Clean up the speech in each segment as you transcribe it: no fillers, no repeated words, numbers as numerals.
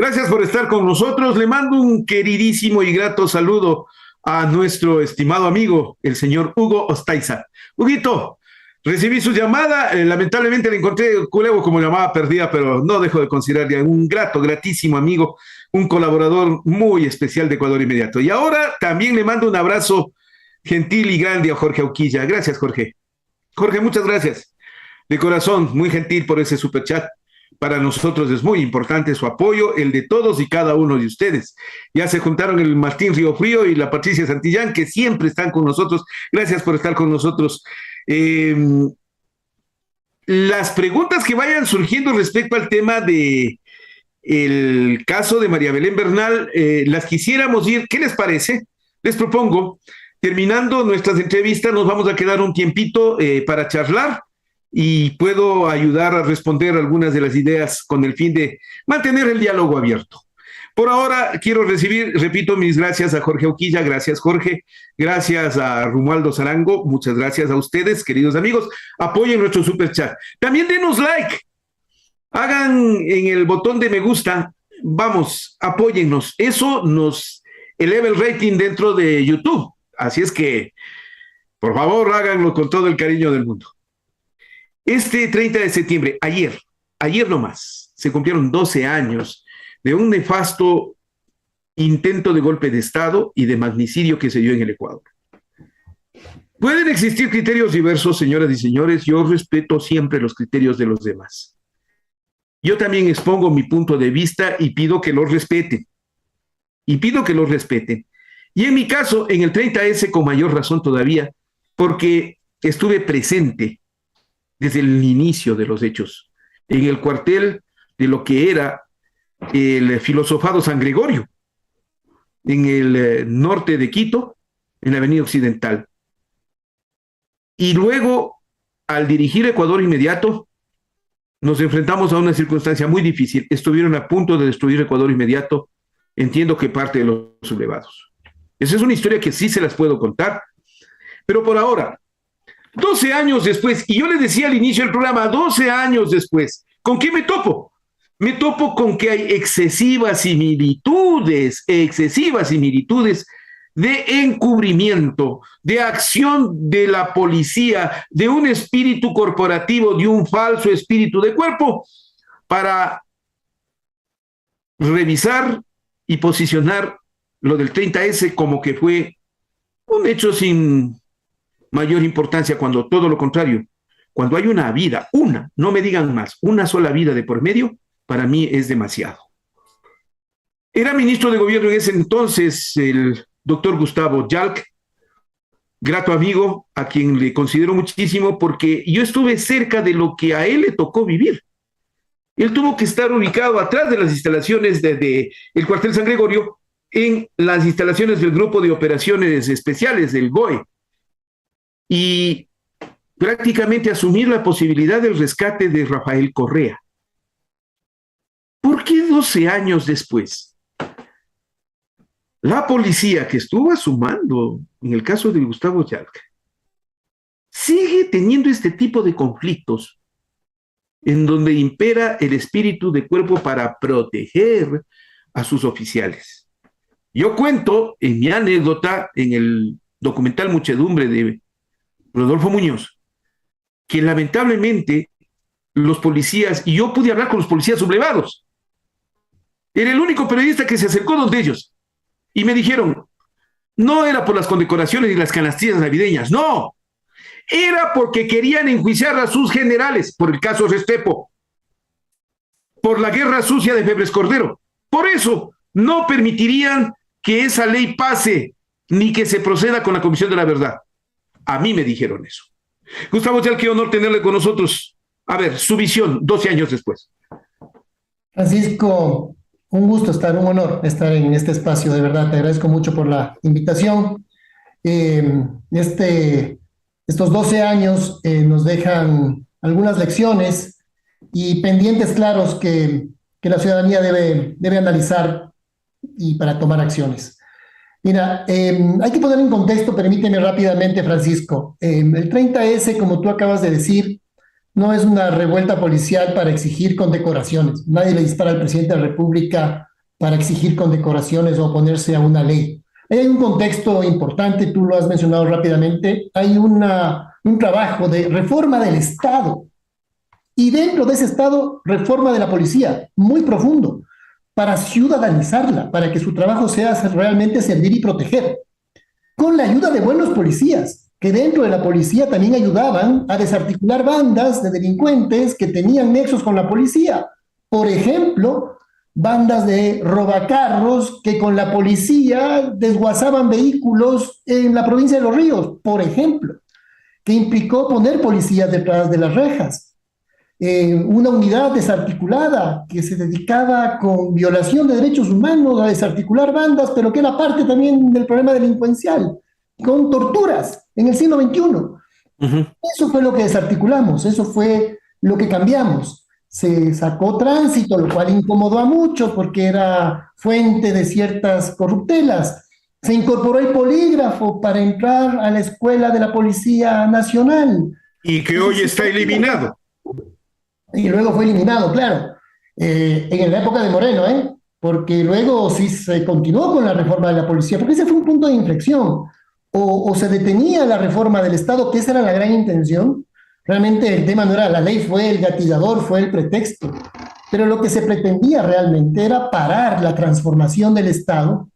Gracias por estar con nosotros. Le mando un queridísimo y grato saludo a nuestro estimado amigo, el señor Hugo Ostaiza. Huguito, recibí su llamada, lamentablemente le encontré Culevo como llamada perdida, pero no dejo de considerarle un gratísimo amigo, un colaborador muy especial de Ecuador Inmediato. Y ahora también le mando un abrazo gentil y grande a Jorge Auquilla. Gracias, Jorge. Jorge, muchas gracias. De corazón, muy gentil por ese superchat. Para nosotros es muy importante su apoyo, el de todos y cada uno de ustedes. Ya se juntaron el Martín Río Frío y la Patricia Santillán, que siempre están con nosotros. Gracias por estar con nosotros. Las preguntas que vayan surgiendo respecto al tema de el caso de María Belén Bernal, las quisiéramos ir. ¿Qué les parece? Les propongo, terminando nuestras entrevistas, nos vamos a quedar un tiempito para charlar y puedo ayudar a responder algunas de las ideas con el fin de mantener el diálogo abierto. Por ahora quiero recibir, repito, mis gracias a Jorge Auquilla, gracias Jorge, gracias a Romualdo Zarango, muchas gracias a ustedes, queridos amigos, apoyen nuestro super chat. También denos like, hagan en el botón de me gusta, vamos, apóyennos, eso nos eleva el rating dentro de YouTube, así es que, por favor, háganlo con todo el cariño del mundo. Este 30 de septiembre, ayer nomás, se cumplieron 12 años de un nefasto intento de golpe de Estado y de magnicidio que se dio en el Ecuador. Pueden existir criterios diversos, señoras y señores, yo respeto siempre los criterios de los demás. Yo también expongo mi punto de vista y pido que lo respeten. Y en mi caso, en el 30S con mayor razón todavía, porque estuve presente desde el inicio de los hechos, en el cuartel de lo que era el filosofado San Gregorio, en el norte de Quito, en la avenida Occidental. Y luego, al dirigir Ecuador Inmediato, nos enfrentamos a una circunstancia muy difícil. Estuvieron a punto de destruir Ecuador Inmediato, entiendo que parte de los sublevados. Esa es una historia que sí se las puedo contar, pero por ahora, 12 años después, y yo le decía al inicio del programa, 12 años después, ¿con qué me topo? Me topo con que hay excesivas similitudes de encubrimiento, de acción de la policía, de un espíritu corporativo, de un falso espíritu de cuerpo, para revisar y posicionar lo del 30S como que fue un hecho sin mayor importancia, cuando todo lo contrario, cuando hay una vida, no me digan más, una sola vida de por medio, para mí es demasiado. Era ministro de gobierno en ese entonces el doctor Gustavo Yalc, grato quigo, a quien le considero muchísimo porque yo estuve cerca de lo que a él le tocó vivir. Él tuvo que estar ubicado atrás de las instalaciones del cuartel San Gregorio, en las instalaciones del Grupo de Operaciones Especiales del GOE, y prácticamente asumir la posibilidad del rescate de Rafael Correa. ¿Por qué 12 años después la policía que estuvo asumando en el caso de Gustavo Yalc sigue teniendo este tipo de conflictos en donde impera el espíritu de cuerpo para proteger a sus oficiales? Yo cuento en mi anécdota, en el documental Muchedumbre de Rodolfo Muñoz, que lamentablemente los policías, y yo pude hablar con los policías sublevados, era el único periodista que se acercó donde ellos, y me dijeron, no era por las condecoraciones y las canastillas navideñas, no, era porque querían enjuiciar a sus generales por el caso Restrepo, por la guerra sucia de Febres Cordero. Por eso no permitirían que esa ley pase, ni que se proceda con la Comisión de la Verdad. A mí me dijeron eso. Gustavo Yalc, qué honor tenerle con nosotros. A ver, su visión 12 años después. Francisco, un gusto un honor estar en este espacio, de verdad, te agradezco mucho por la invitación. Estos 12 años nos dejan algunas lecciones y pendientes claros que la ciudadanía debe analizar y para tomar acciones. Mira, hay que poner en contexto, permíteme rápidamente, Francisco. El 30S, como tú acabas de decir, no es una revuelta policial para exigir condecoraciones. Nadie le dispara al presidente de la República para exigir condecoraciones o oponerse a una ley. Ahí hay un contexto importante, tú lo has mencionado rápidamente, hay un trabajo de reforma del Estado y dentro de ese Estado, reforma de la policía, muy profundo, para ciudadanizarla, para que su trabajo sea realmente servir y proteger, con la ayuda de buenos policías, que dentro de la policía también ayudaban a desarticular bandas de delincuentes que tenían nexos con la policía. Por ejemplo, bandas de robacarros que con la policía desguazaban vehículos en la provincia de Los Ríos, por ejemplo, que implicó poner policías detrás de las rejas. Una unidad desarticulada que se dedicaba con violación de derechos humanos a desarticular bandas, pero que era parte también del problema delincuencial, con torturas en el siglo XXI. Ujú. Eso fue lo que desarticulamos, eso fue lo que cambiamos. Se sacó tránsito, lo cual incomodó a muchos porque era fuente de ciertas corruptelas. Se incorporó el polígrafo para entrar a la escuela de la Policía Nacional. Y que Eso hoy sí, está eliminado. y luego fue eliminado, claro, en la época de Moreno, porque luego sí se continuó con la reforma de la policía, porque ese fue un punto de inflexión. O se detenía la reforma del Estado, que esa era la gran intención. Realmente el tema no era la ley, fue el gatillador, fue el pretexto. Pero lo que se pretendía realmente era parar la transformación del Estado,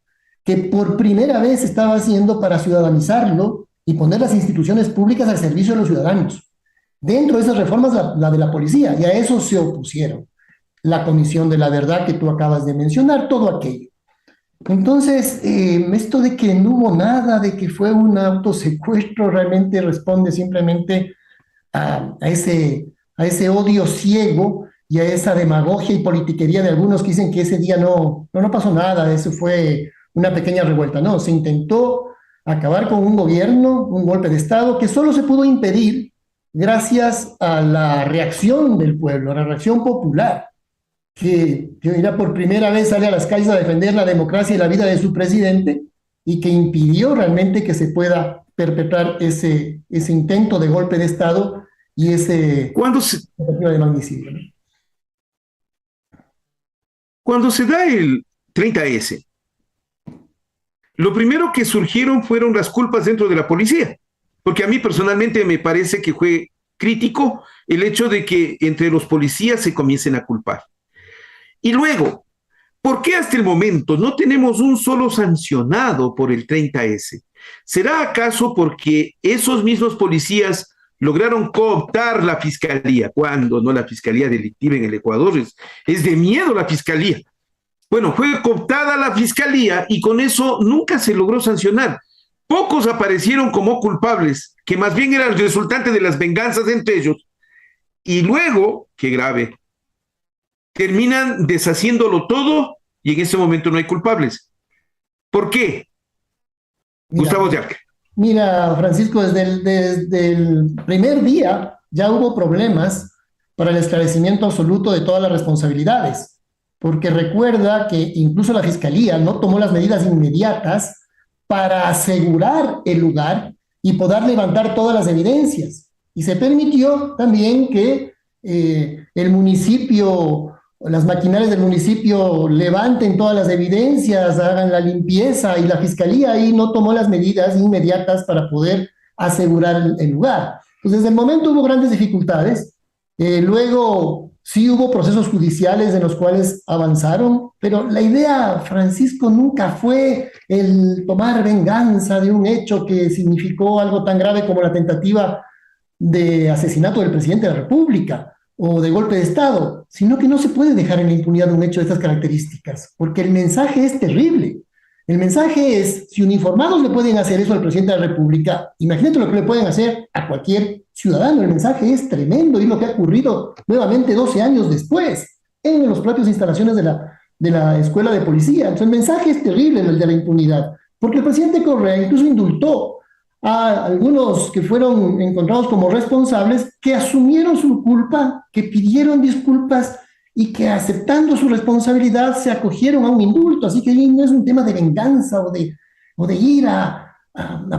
que por primera vez estaba haciendo para ciudadanizarlo y poner las instituciones públicas al servicio de los ciudadanos. Dentro de esas reformas, la de la policía, y a eso se opusieron. La Comisión de la Verdad que tú acabas de mencionar, todo aquello. Entonces, esto de que no hubo nada, de que fue un autosecuestro, realmente responde simplemente a ese odio ciego y a esa demagogia y politiquería de algunos que dicen que ese día no pasó nada, eso fue una pequeña revuelta. No, se intentó acabar con un gobierno, un golpe de Estado, que solo se pudo impedir gracias a la reacción del pueblo, a la reacción popular, que era por primera vez sale a las calles a defender la democracia y la vida de su presidente y que impidió realmente que se pueda perpetrar ese intento de golpe de Estado y ese Cuando se, tentativa de magnicidio, ¿no? cuando se da el 30S, lo primero que surgieron fueron las culpas dentro de la policía, porque a mí personalmente me parece que fue crítico el hecho de que entre los policías se comiencen a culpar. Y luego, ¿por qué hasta el momento no tenemos un solo sancionado por el 30S? ¿Será acaso porque esos mismos policías lograron cooptar la fiscalía, cuando no la fiscalía delictiva en el Ecuador? Es de miedo la fiscalía. Bueno, fue cooptada la fiscalía y con eso nunca se logró sancionar. Pocos aparecieron como culpables, que más bien era el resultante de las venganzas entre ellos. Y luego, qué grave, terminan deshaciéndolo todo y en ese momento no hay culpables. ¿Por qué? Mira, Gustavo Yarque. mira, Francisco, desde el primer día ya hubo problemas para el esclarecimiento absoluto de todas las responsabilidades, porque recuerda que incluso la Fiscalía no tomó las medidas inmediatas para asegurar el lugar y poder levantar todas las evidencias. Y se permitió también que el municipio, las maquinarias del municipio levanten todas las evidencias, hagan la limpieza y la fiscalía ahí no tomó las medidas inmediatas para poder asegurar el lugar. Pues desde el momento hubo grandes dificultades, luego sí hubo procesos judiciales en los cuales avanzaron, pero la idea, Francisco, nunca fue el tomar venganza de un hecho que significó algo tan grave como la tentativa de asesinato del presidente de la República o de golpe de Estado, sino que no se puede dejar en la impunidad un hecho de estas características, porque el mensaje es terrible. El mensaje es, si uniformados le pueden hacer eso al presidente de la República, imagínate lo que le pueden hacer a cualquier ciudadano. El mensaje es tremendo y lo que ha ocurrido nuevamente 12 años después en las propias instalaciones de la escuela de policía. Entonces el mensaje es terrible, el de la impunidad, porque el presidente Correa incluso indultó a algunos que fueron encontrados como responsables, que asumieron su culpa, que pidieron disculpas y que aceptando su responsabilidad se acogieron a un indulto. Así que no es un tema de venganza o de ir a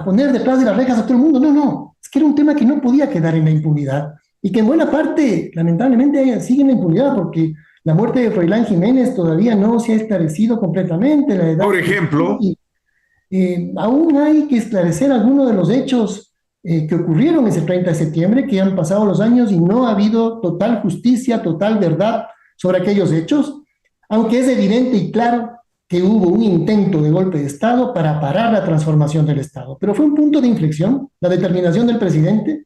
poner detrás de las rejas a todo el mundo. No, no. Es que era un tema que no podía quedar en la impunidad y que en buena parte, lamentablemente, sigue en la impunidad porque la muerte de Froilán Jiménez todavía no se ha esclarecido completamente. La edad Por ejemplo, aún hay que esclarecer algunos de los hechos que ocurrieron ese 30 de septiembre, que han pasado los años y no ha habido total justicia, total verdad sobre aquellos hechos, aunque es evidente y claro que hubo un intento de golpe de Estado para parar la transformación del Estado. Pero fue un punto de inflexión, la determinación del presidente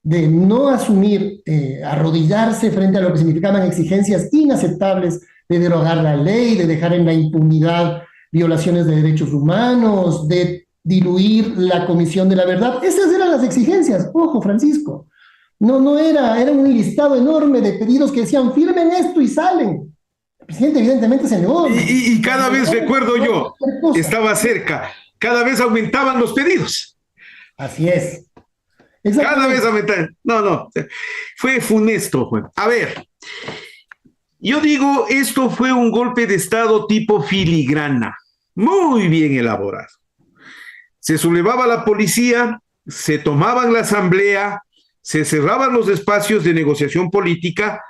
de no asumir, arrodillarse frente a lo que significaban exigencias inaceptables de derogar la ley, de dejar en la impunidad violaciones de derechos humanos, de diluir la Comisión de la Verdad. Esas eran las exigencias. Ojo, Francisco. No era un listado enorme de pedidos que decían, firmen esto y salen. El presidente evidentemente se negó. Y cada vez recuerdo yo, estaba cerca, cada vez aumentaban los pedidos. Así es. Cada vez aumentaban. No, fue funesto. A ver, yo digo, esto fue un golpe de Estado tipo filigrana, muy bien elaborado. Se sublevaba la policía, se tomaban la asamblea, se cerraban los espacios de negociación política.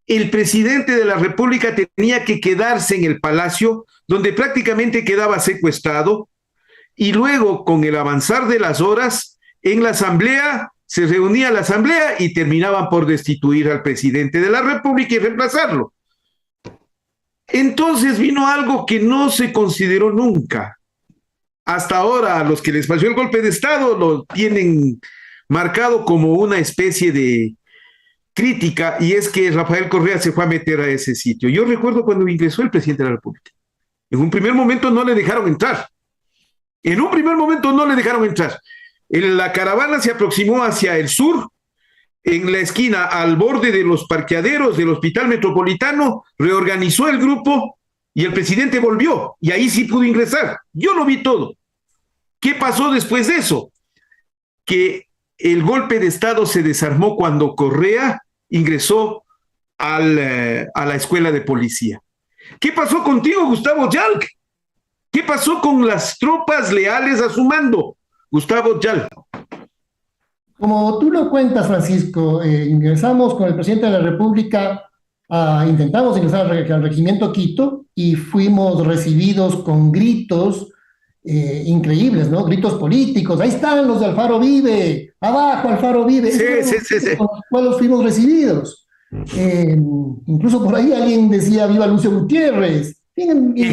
El presidente de la República tenía que quedarse en el palacio, donde prácticamente quedaba secuestrado, y luego, con el avanzar de las horas, en la asamblea se reunía la asamblea y terminaban por destituir al presidente de la República y reemplazarlo. Entonces vino algo que no se consideró nunca. Hasta ahora, a los que les pasó el golpe de Estado lo tienen marcado como una especie de crítica, y es que Rafael Correa se fue a meter a ese sitio. Yo recuerdo cuando ingresó el presidente de la República. En un primer momento no le dejaron entrar. La caravana se aproximó hacia el sur, en la esquina, al borde de los parqueaderos del Hospital Metropolitano, reorganizó el grupo y el presidente volvió, y ahí sí pudo ingresar. Yo lo vi todo. ¿Qué pasó después de eso? Que el golpe de Estado se desarmó cuando Correa ingresó a la escuela de policía. ¿Qué pasó contigo, Gustavo Yalc? ¿Qué pasó con las tropas leales a su mando, Gustavo Yalc? Como tú lo cuentas, Francisco, ingresamos con el presidente de la República, intentamos ingresar al regimiento Quito y fuimos recibidos con gritos increíbles, ¿no? Gritos políticos. Ahí están los de Alfaro Vive, abajo Alfaro Vive. Sí. Con los cuales fuimos recibidos. Incluso por ahí alguien decía viva Lucio Gutiérrez.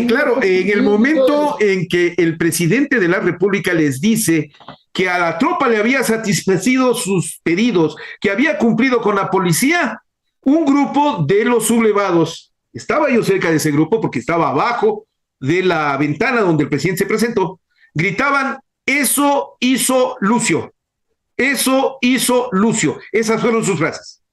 Claro, en el momento en que el presidente de la República les dice que a la tropa le había satisfacido sus pedidos, que había cumplido con la policía, un grupo de los sublevados, estaba yo cerca de ese grupo porque estaba abajo de la ventana donde el presidente se presentó, gritaban, eso hizo Lucio, eso hizo Lucio. Esas fueron sus frases.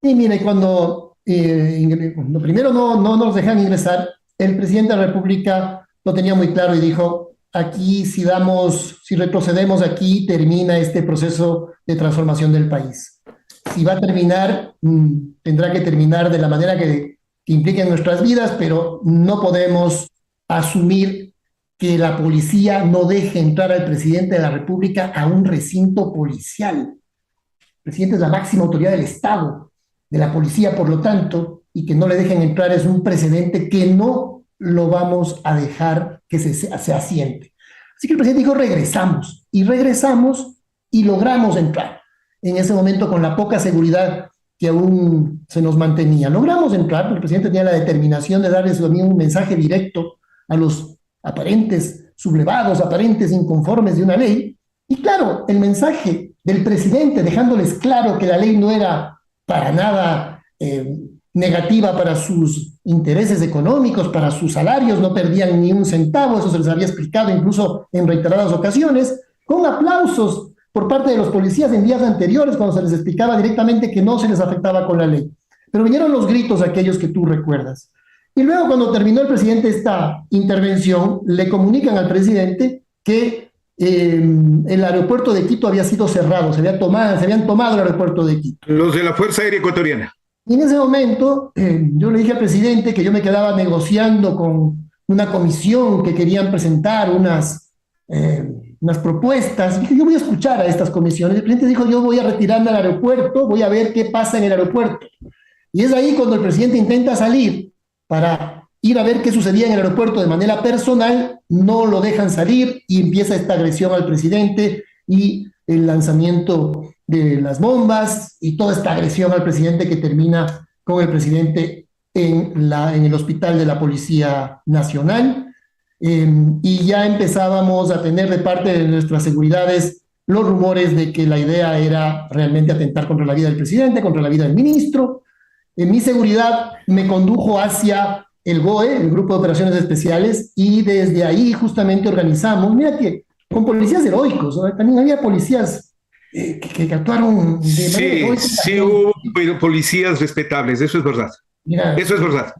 Y mire, cuando primero no nos dejan ingresar, el presidente de la República lo tenía muy claro y dijo, aquí si retrocedemos aquí, termina este proceso de transformación del país. Si va a terminar, tendrá que terminar de la manera que implique en nuestras vidas, pero no podemos asumir que la policía no deje entrar al presidente de la República a un recinto policial. El presidente es la máxima autoridad del Estado, de la policía, por lo tanto, y que no le dejen entrar es un precedente que no lo vamos a dejar que se asiente. Así que el presidente dijo, regresamos y logramos entrar. En ese momento, con la poca seguridad que aún se nos mantenía. Logramos entrar, porque el presidente tenía la determinación de darles también un mensaje directo a los aparentes sublevados, aparentes inconformes de una ley. Y claro, el mensaje del presidente dejándoles claro que la ley no era para nada negativa para sus intereses económicos, para sus salarios, no perdían ni un centavo, eso se les había explicado incluso en reiteradas ocasiones, con aplausos por parte de los policías en días anteriores cuando se les explicaba directamente que no se les afectaba con la ley. Pero vinieron los gritos aquellos que tú recuerdas. Y luego cuando terminó el presidente esta intervención, le comunican al presidente que el aeropuerto de Quito había sido cerrado, se habían tomado el aeropuerto de Quito. Los de la Fuerza Aérea Ecuatoriana. Y en ese momento yo le dije al presidente que yo me quedaba negociando con una comisión que querían presentar unas propuestas. Y dije, yo voy a escuchar a estas comisiones. El presidente dijo, yo voy a retirarme al aeropuerto, voy a ver qué pasa en el aeropuerto. Y es ahí cuando el presidente intenta salir para ir a ver qué sucedía en el aeropuerto de manera personal, no lo dejan salir y empieza esta agresión al presidente y el lanzamiento de las bombas y toda esta agresión al presidente que termina con el presidente en el hospital de la Policía Nacional. Y ya empezábamos a tener de parte de nuestras seguridades los rumores de que la idea era realmente atentar contra la vida del presidente, contra la vida del ministro. Mi seguridad me condujo hacia el GOE, el Grupo de Operaciones Especiales, y desde ahí justamente organizamos, mira que con policías heroicos, ¿no? También había policías que actuaron de manera Sí, heroica. sí hubo policías respetables, eso es verdad. Mira, Eso es verdad.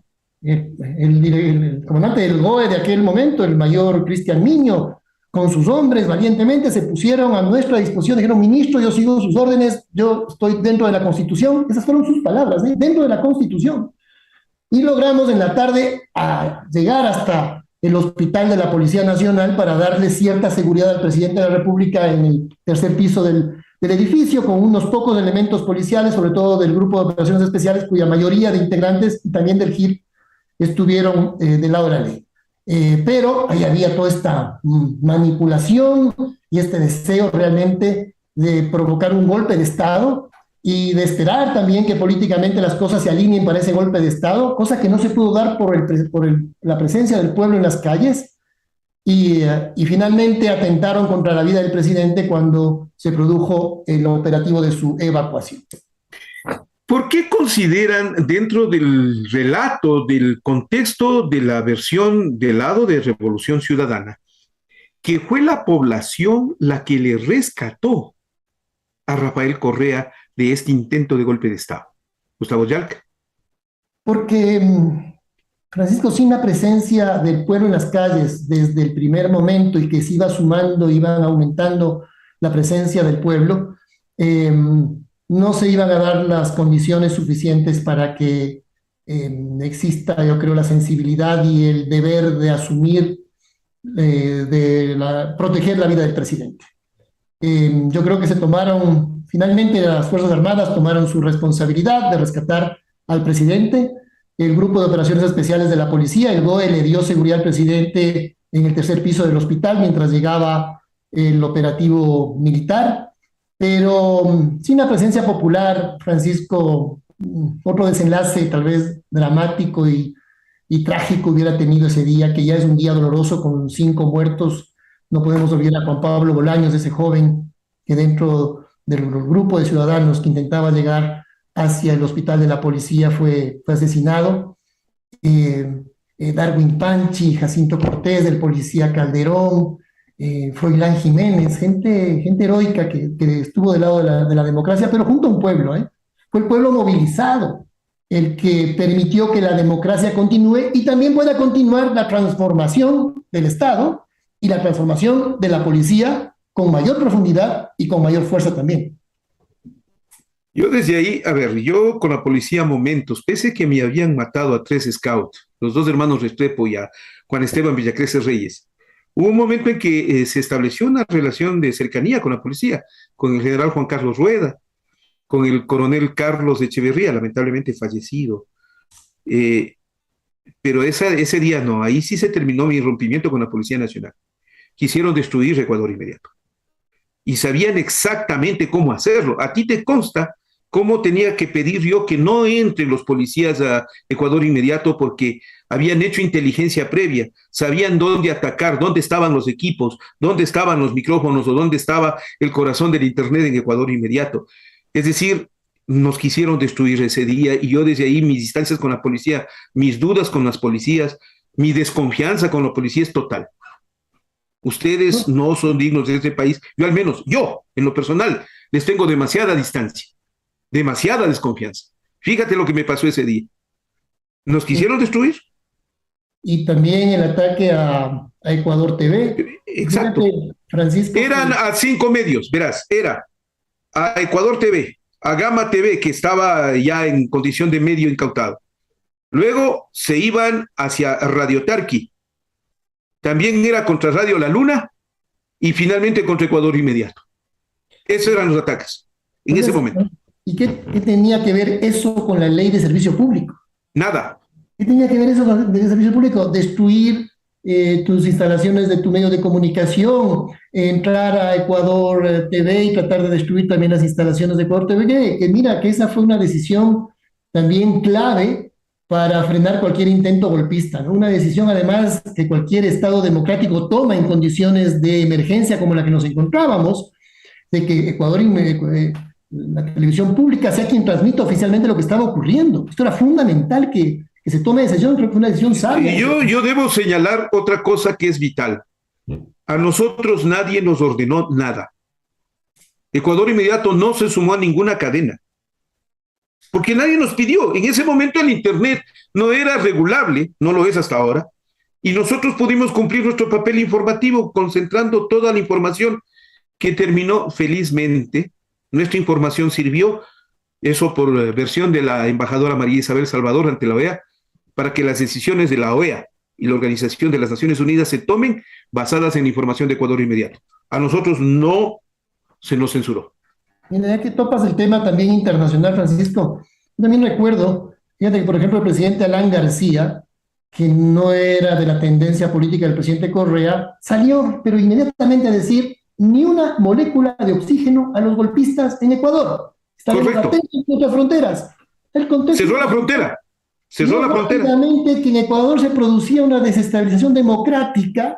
el comandante del GOE de aquel momento, el mayor Cristian Miño, con sus hombres valientemente se pusieron a nuestra disposición, dijeron, ministro, yo sigo sus órdenes, yo estoy dentro de la Constitución, esas fueron sus palabras, ¿eh? Dentro de la Constitución. Y logramos en la tarde a llegar hasta el hospital de la Policía Nacional para darle cierta seguridad al presidente de la República en el tercer piso del edificio, con unos pocos elementos policiales, sobre todo del Grupo de Operaciones Especiales, cuya mayoría de integrantes y también del GIR estuvieron del lado de la ley. Pero ahí había toda esta manipulación y este deseo realmente de provocar un golpe de Estado y de esperar también que políticamente las cosas se alineen para ese golpe de Estado, cosa que no se pudo dar por la presencia del pueblo en las calles, y finalmente atentaron contra la vida del presidente cuando se produjo el operativo de su evacuación. ¿Por qué consideran, dentro del relato, del contexto de la versión del lado de Revolución Ciudadana, que fue la población la que le rescató a Rafael Correa de este intento de golpe de Estado? Gustavo Yalca. Porque, Francisco, sin la presencia del pueblo en las calles desde el primer momento y que se iba sumando, iban aumentando la presencia del pueblo, no se iban a dar las condiciones suficientes para que exista, yo creo, la sensibilidad y el deber de asumir, proteger la vida del presidente. Yo creo que finalmente las Fuerzas Armadas tomaron su responsabilidad de rescatar al presidente. El Grupo de Operaciones Especiales de la Policía, el GOE, le dio seguridad al presidente en el tercer piso del hospital mientras llegaba el operativo militar. Pero sin la presencia popular, Francisco, otro desenlace tal vez dramático y trágico hubiera tenido ese día, que ya es un día doloroso con 5 muertos. No podemos olvidar a Juan Pablo Bolaños, ese joven que dentro del grupo de ciudadanos que intentaba llegar hacia el hospital de la policía fue asesinado. Darwin Panchi, Jacinto Cortés, el policía Calderón, Froilán Jiménez, gente heroica que estuvo del lado de la democracia, pero junto a un pueblo, ¿eh? Fue el pueblo movilizado el que permitió que la democracia continúe y también pueda continuar la transformación del Estado y la transformación de la policía con mayor profundidad y con mayor fuerza también. Yo desde ahí, a ver, yo con la policía momentos, pese a que me habían matado a 3 scouts, los 2 hermanos Restrepo y a Juan Esteban Villacreces Reyes, hubo un momento en que se estableció una relación de cercanía con la policía, con el general Juan Carlos Rueda, con el coronel Carlos Echeverría, lamentablemente fallecido. Pero ese día no, ahí sí se terminó mi rompimiento con la Policía Nacional. Quisieron destruir Ecuador inmediato. Y sabían exactamente cómo hacerlo. A ti te consta cómo tenía que pedir yo que no entren los policías a Ecuador inmediato porque habían hecho inteligencia previa, sabían dónde atacar, dónde estaban los equipos, dónde estaban los micrófonos o dónde estaba el corazón del Internet en Ecuador inmediato. Es decir, nos quisieron destruir ese día y yo desde ahí mis distancias con la policía, mis dudas con las policías, mi desconfianza con la policía es total. Ustedes no son dignos de este país, yo al menos, yo, en lo personal, les tengo demasiada distancia, demasiada desconfianza. Fíjate lo que me pasó ese día. ¿Nos quisieron destruir? Y también el ataque a Ecuador TV. Exacto. Fíjate, Francisco. Eran a 5 medios, verás, era a Ecuador TV, a Gama TV, que estaba ya en condición de medio incautado. Luego se iban hacia Radio Tarqui. También era contra Radio La Luna y finalmente contra Ecuador Inmediato. Esos eran los ataques en ese momento. ¿Y qué tenía que ver eso con la ley de servicio público? Nada. ¿Qué tenía que ver eso con la ley de servicio público? Destruir tus instalaciones de tu medio de comunicación, entrar a Ecuador TV y tratar de destruir también las instalaciones de Ecuador TV, que mira que esa fue una decisión también clave para frenar cualquier intento golpista, ¿no? Una decisión además que cualquier Estado democrático toma en condiciones de emergencia como la que nos encontrábamos, de que Ecuador, la televisión pública sea quien transmita oficialmente lo que estaba ocurriendo. Esto era fundamental que se tome decisión, creo que fue una decisión sabia. Y yo debo señalar otra cosa que es vital. A nosotros nadie nos ordenó nada. Ecuador Inmediato no se sumó a ninguna cadena, porque nadie nos pidió. En ese momento el Internet no era regulable, no lo es hasta ahora, y nosotros pudimos cumplir nuestro papel informativo, concentrando toda la información que terminó felizmente. Nuestra información sirvió, eso por versión de la embajadora María Isabel Salvador ante la OEA, para que las decisiones de la OEA y la Organización de las Naciones Unidas se tomen basadas en información de Ecuador Inmediato. A nosotros no se nos censuró. Mira, ya que topas el tema también internacional, Francisco, yo también recuerdo, fíjate que por ejemplo el presidente Alan García, que no era de la tendencia política del presidente Correa, salió, pero inmediatamente a decir ni una molécula de oxígeno a los golpistas en Ecuador. Estaremos atentos a nuestras fronteras. El contexto cerró la frontera. Cerró la frontera. Rápidamente que en Ecuador se producía una desestabilización democrática,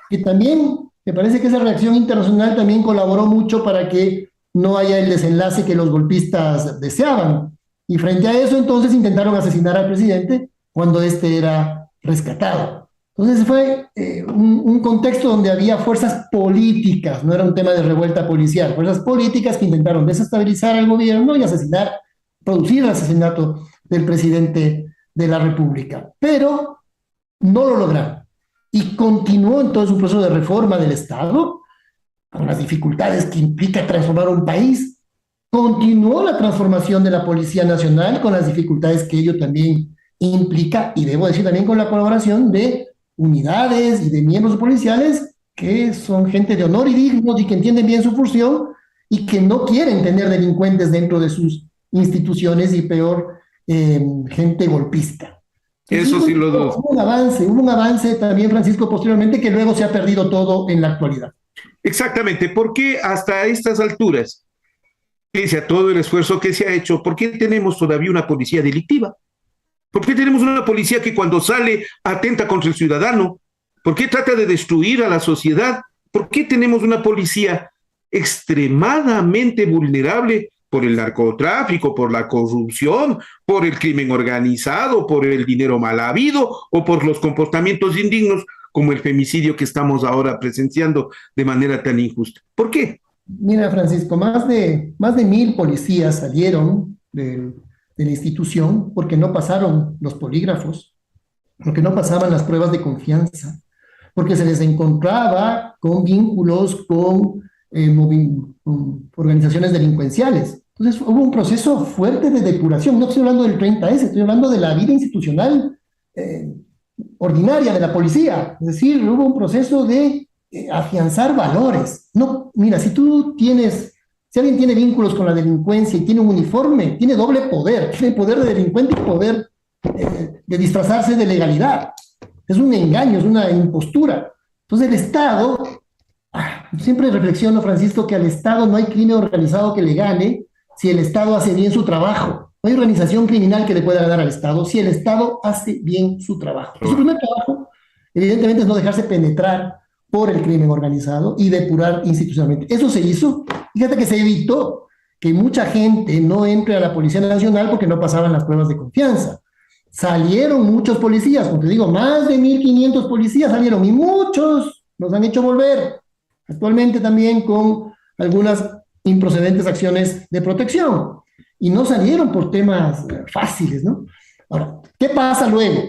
que también me parece que esa reacción internacional también colaboró mucho para que no haya el desenlace que los golpistas deseaban. Y frente a eso, entonces intentaron asesinar al presidente cuando éste era rescatado. Entonces fue un contexto donde había fuerzas políticas, no era un tema de revuelta policial, fuerzas políticas que intentaron desestabilizar al gobierno y asesinar, producir el asesinato del presidente de la República. Pero no lo lograron. Y continuó entonces un proceso de reforma del Estado, con las dificultades que implica transformar un país. Continuó la transformación de la Policía Nacional, con las dificultades que ello también implica, y debo decir también con la colaboración de unidades y de miembros policiales que son gente de honor y dignos y que entienden bien su función y que no quieren tener delincuentes dentro de sus instituciones y peor, gente golpista. Eso sí lo dudo. Hubo un avance también, Francisco, posteriormente, que luego se ha perdido todo en la actualidad. Exactamente, porque hasta estas alturas, pese a todo el esfuerzo que se ha hecho, ¿por qué tenemos todavía una policía delictiva? ¿Por qué tenemos una policía que cuando sale atenta contra el ciudadano? ¿Por qué trata de destruir a la sociedad? ¿Por qué tenemos una policía extremadamente vulnerable por el narcotráfico, por la corrupción, por el crimen organizado, por el dinero mal habido o por los comportamientos indignos como el femicidio que estamos ahora presenciando de manera tan injusta? ¿Por qué? Mira, Francisco, más de 1,000 policías salieron de la institución porque no pasaron los polígrafos, porque no pasaban las pruebas de confianza, porque se les encontraba con vínculos con organizaciones delincuenciales. Entonces hubo un proceso fuerte de depuración. No estoy hablando del 30S, estoy hablando de la vida institucional ordinaria de la policía. Es decir, hubo un proceso de afianzar valores. No, mira, si alguien tiene vínculos con la delincuencia y tiene un uniforme, tiene doble poder. Tiene poder de delincuente y poder de disfrazarse de legalidad. Es un engaño, es una impostura. Entonces el Estado, siempre reflexiono, Francisco, que al Estado no hay crimen organizado que le gane si el Estado hace bien su trabajo. No hay organización criminal que le pueda ganar al Estado si el Estado hace bien su trabajo. Su primer trabajo, evidentemente, es no dejarse penetrar por el crimen organizado y depurar institucionalmente. Eso se hizo. Fíjate que se evitó que mucha gente no entre a la Policía Nacional porque no pasaban las pruebas de confianza. Salieron muchos policías, como te digo, más de 1,500 policías salieron y muchos nos han hecho volver. Actualmente también con algunas improcedentes acciones de protección. Y no salieron por temas fáciles, ¿no? Ahora, ¿qué pasa luego?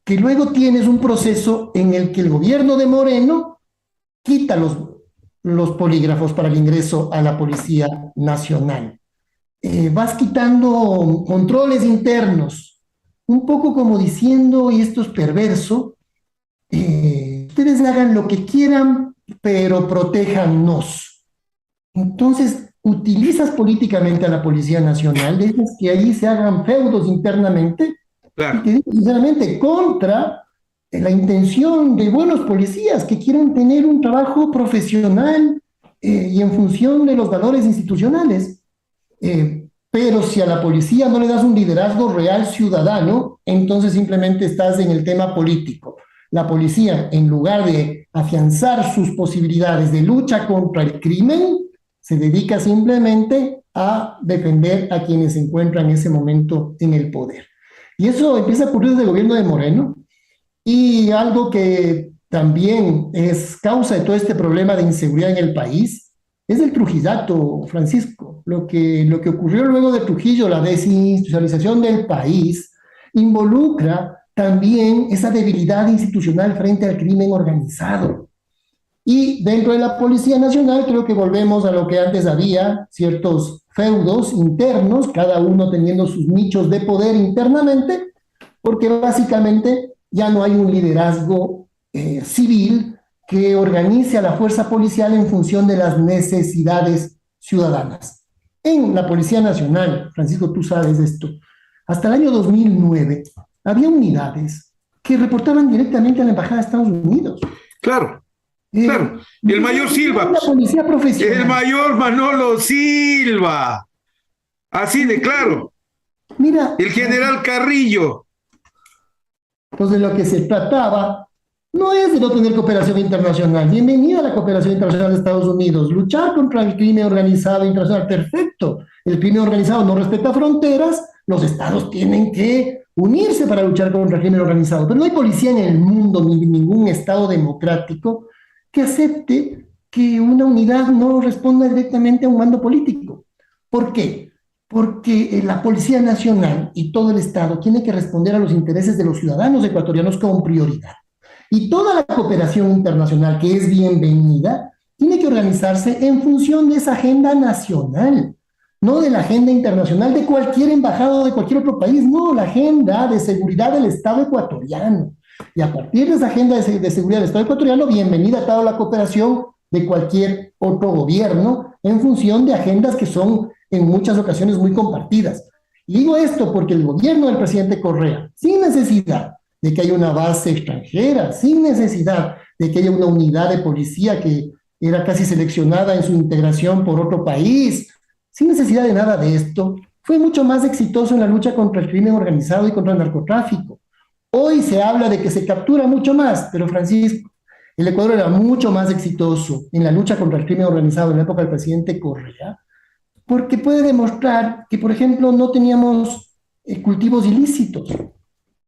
Que luego tienes un proceso en el que el gobierno de Moreno quita los polígrafos para el ingreso a la Policía Nacional. Vas quitando controles internos, un poco como diciendo, y esto es perverso, ustedes hagan lo que quieran, pero protéjannos. Entonces, utilizas políticamente a la Policía Nacional, dejas que allí se hagan feudos internamente, y Claro. te digo sinceramente, contra la intención de buenos policías que quieren tener un trabajo profesional y en función de los valores institucionales. Pero si a la policía no le das un liderazgo real ciudadano, entonces simplemente estás en el tema político. La policía, en lugar de afianzar sus posibilidades de lucha contra el crimen, se dedica simplemente a defender a quienes se encuentran en ese momento en el poder. Y eso empieza a ocurrir desde el gobierno de Moreno. Y algo que también es causa de todo este problema de inseguridad en el país es el Trujillato, Francisco. Lo que ocurrió luego de Trujillo, la desinstitucionalización del país, involucra también esa debilidad institucional frente al crimen organizado. Y dentro de la Policía Nacional creo que volvemos a lo que antes había, ciertos feudos internos, cada uno teniendo sus nichos de poder internamente, porque básicamente ya no hay un liderazgo civil que organice a la fuerza policial en función de las necesidades ciudadanas. En la Policía Nacional, Francisco, tú sabes esto, hasta el año 2009 había unidades que reportaban directamente a la Embajada de Estados Unidos. Claro, claro. Y el mayor Silva. La policía profesional. El mayor Manolo Silva. Así de claro. Mira, El general Carrillo. pues de lo que se trataba no es de no tener cooperación internacional. Bienvenida a la cooperación internacional de Estados Unidos. Luchar contra el crimen organizado internacional, perfecto. El crimen organizado no respeta fronteras, los estados tienen que unirse para luchar contra el crimen organizado. Pero no hay policía en el mundo, ni ningún estado democrático, que acepte que una unidad no responda directamente a un mando político. ¿Por qué? Porque la Policía Nacional y todo el Estado tiene que responder a los intereses de los ciudadanos ecuatorianos con prioridad. Y toda la cooperación internacional, que es bienvenida, tiene que organizarse en función de esa agenda nacional, no de la agenda internacional de cualquier embajada o de cualquier otro país, no, la agenda de seguridad del Estado ecuatoriano. Y a partir de esa agenda de seguridad del Estado ecuatoriano, bienvenida a toda la cooperación de cualquier otro gobierno en función de agendas que son en muchas ocasiones muy compartidas. Y digo esto porque el gobierno del presidente Correa, sin necesidad de que haya una base extranjera, sin necesidad de que haya una unidad de policía que era casi seleccionada en su integración por otro país, sin necesidad de nada de esto, fue mucho más exitoso en la lucha contra el crimen organizado y contra el narcotráfico. Hoy se habla de que se captura mucho más, pero Francisco, el Ecuador era mucho más exitoso en la lucha contra el crimen organizado en la época del presidente Correa, porque puede demostrar que, por ejemplo, no teníamos cultivos ilícitos.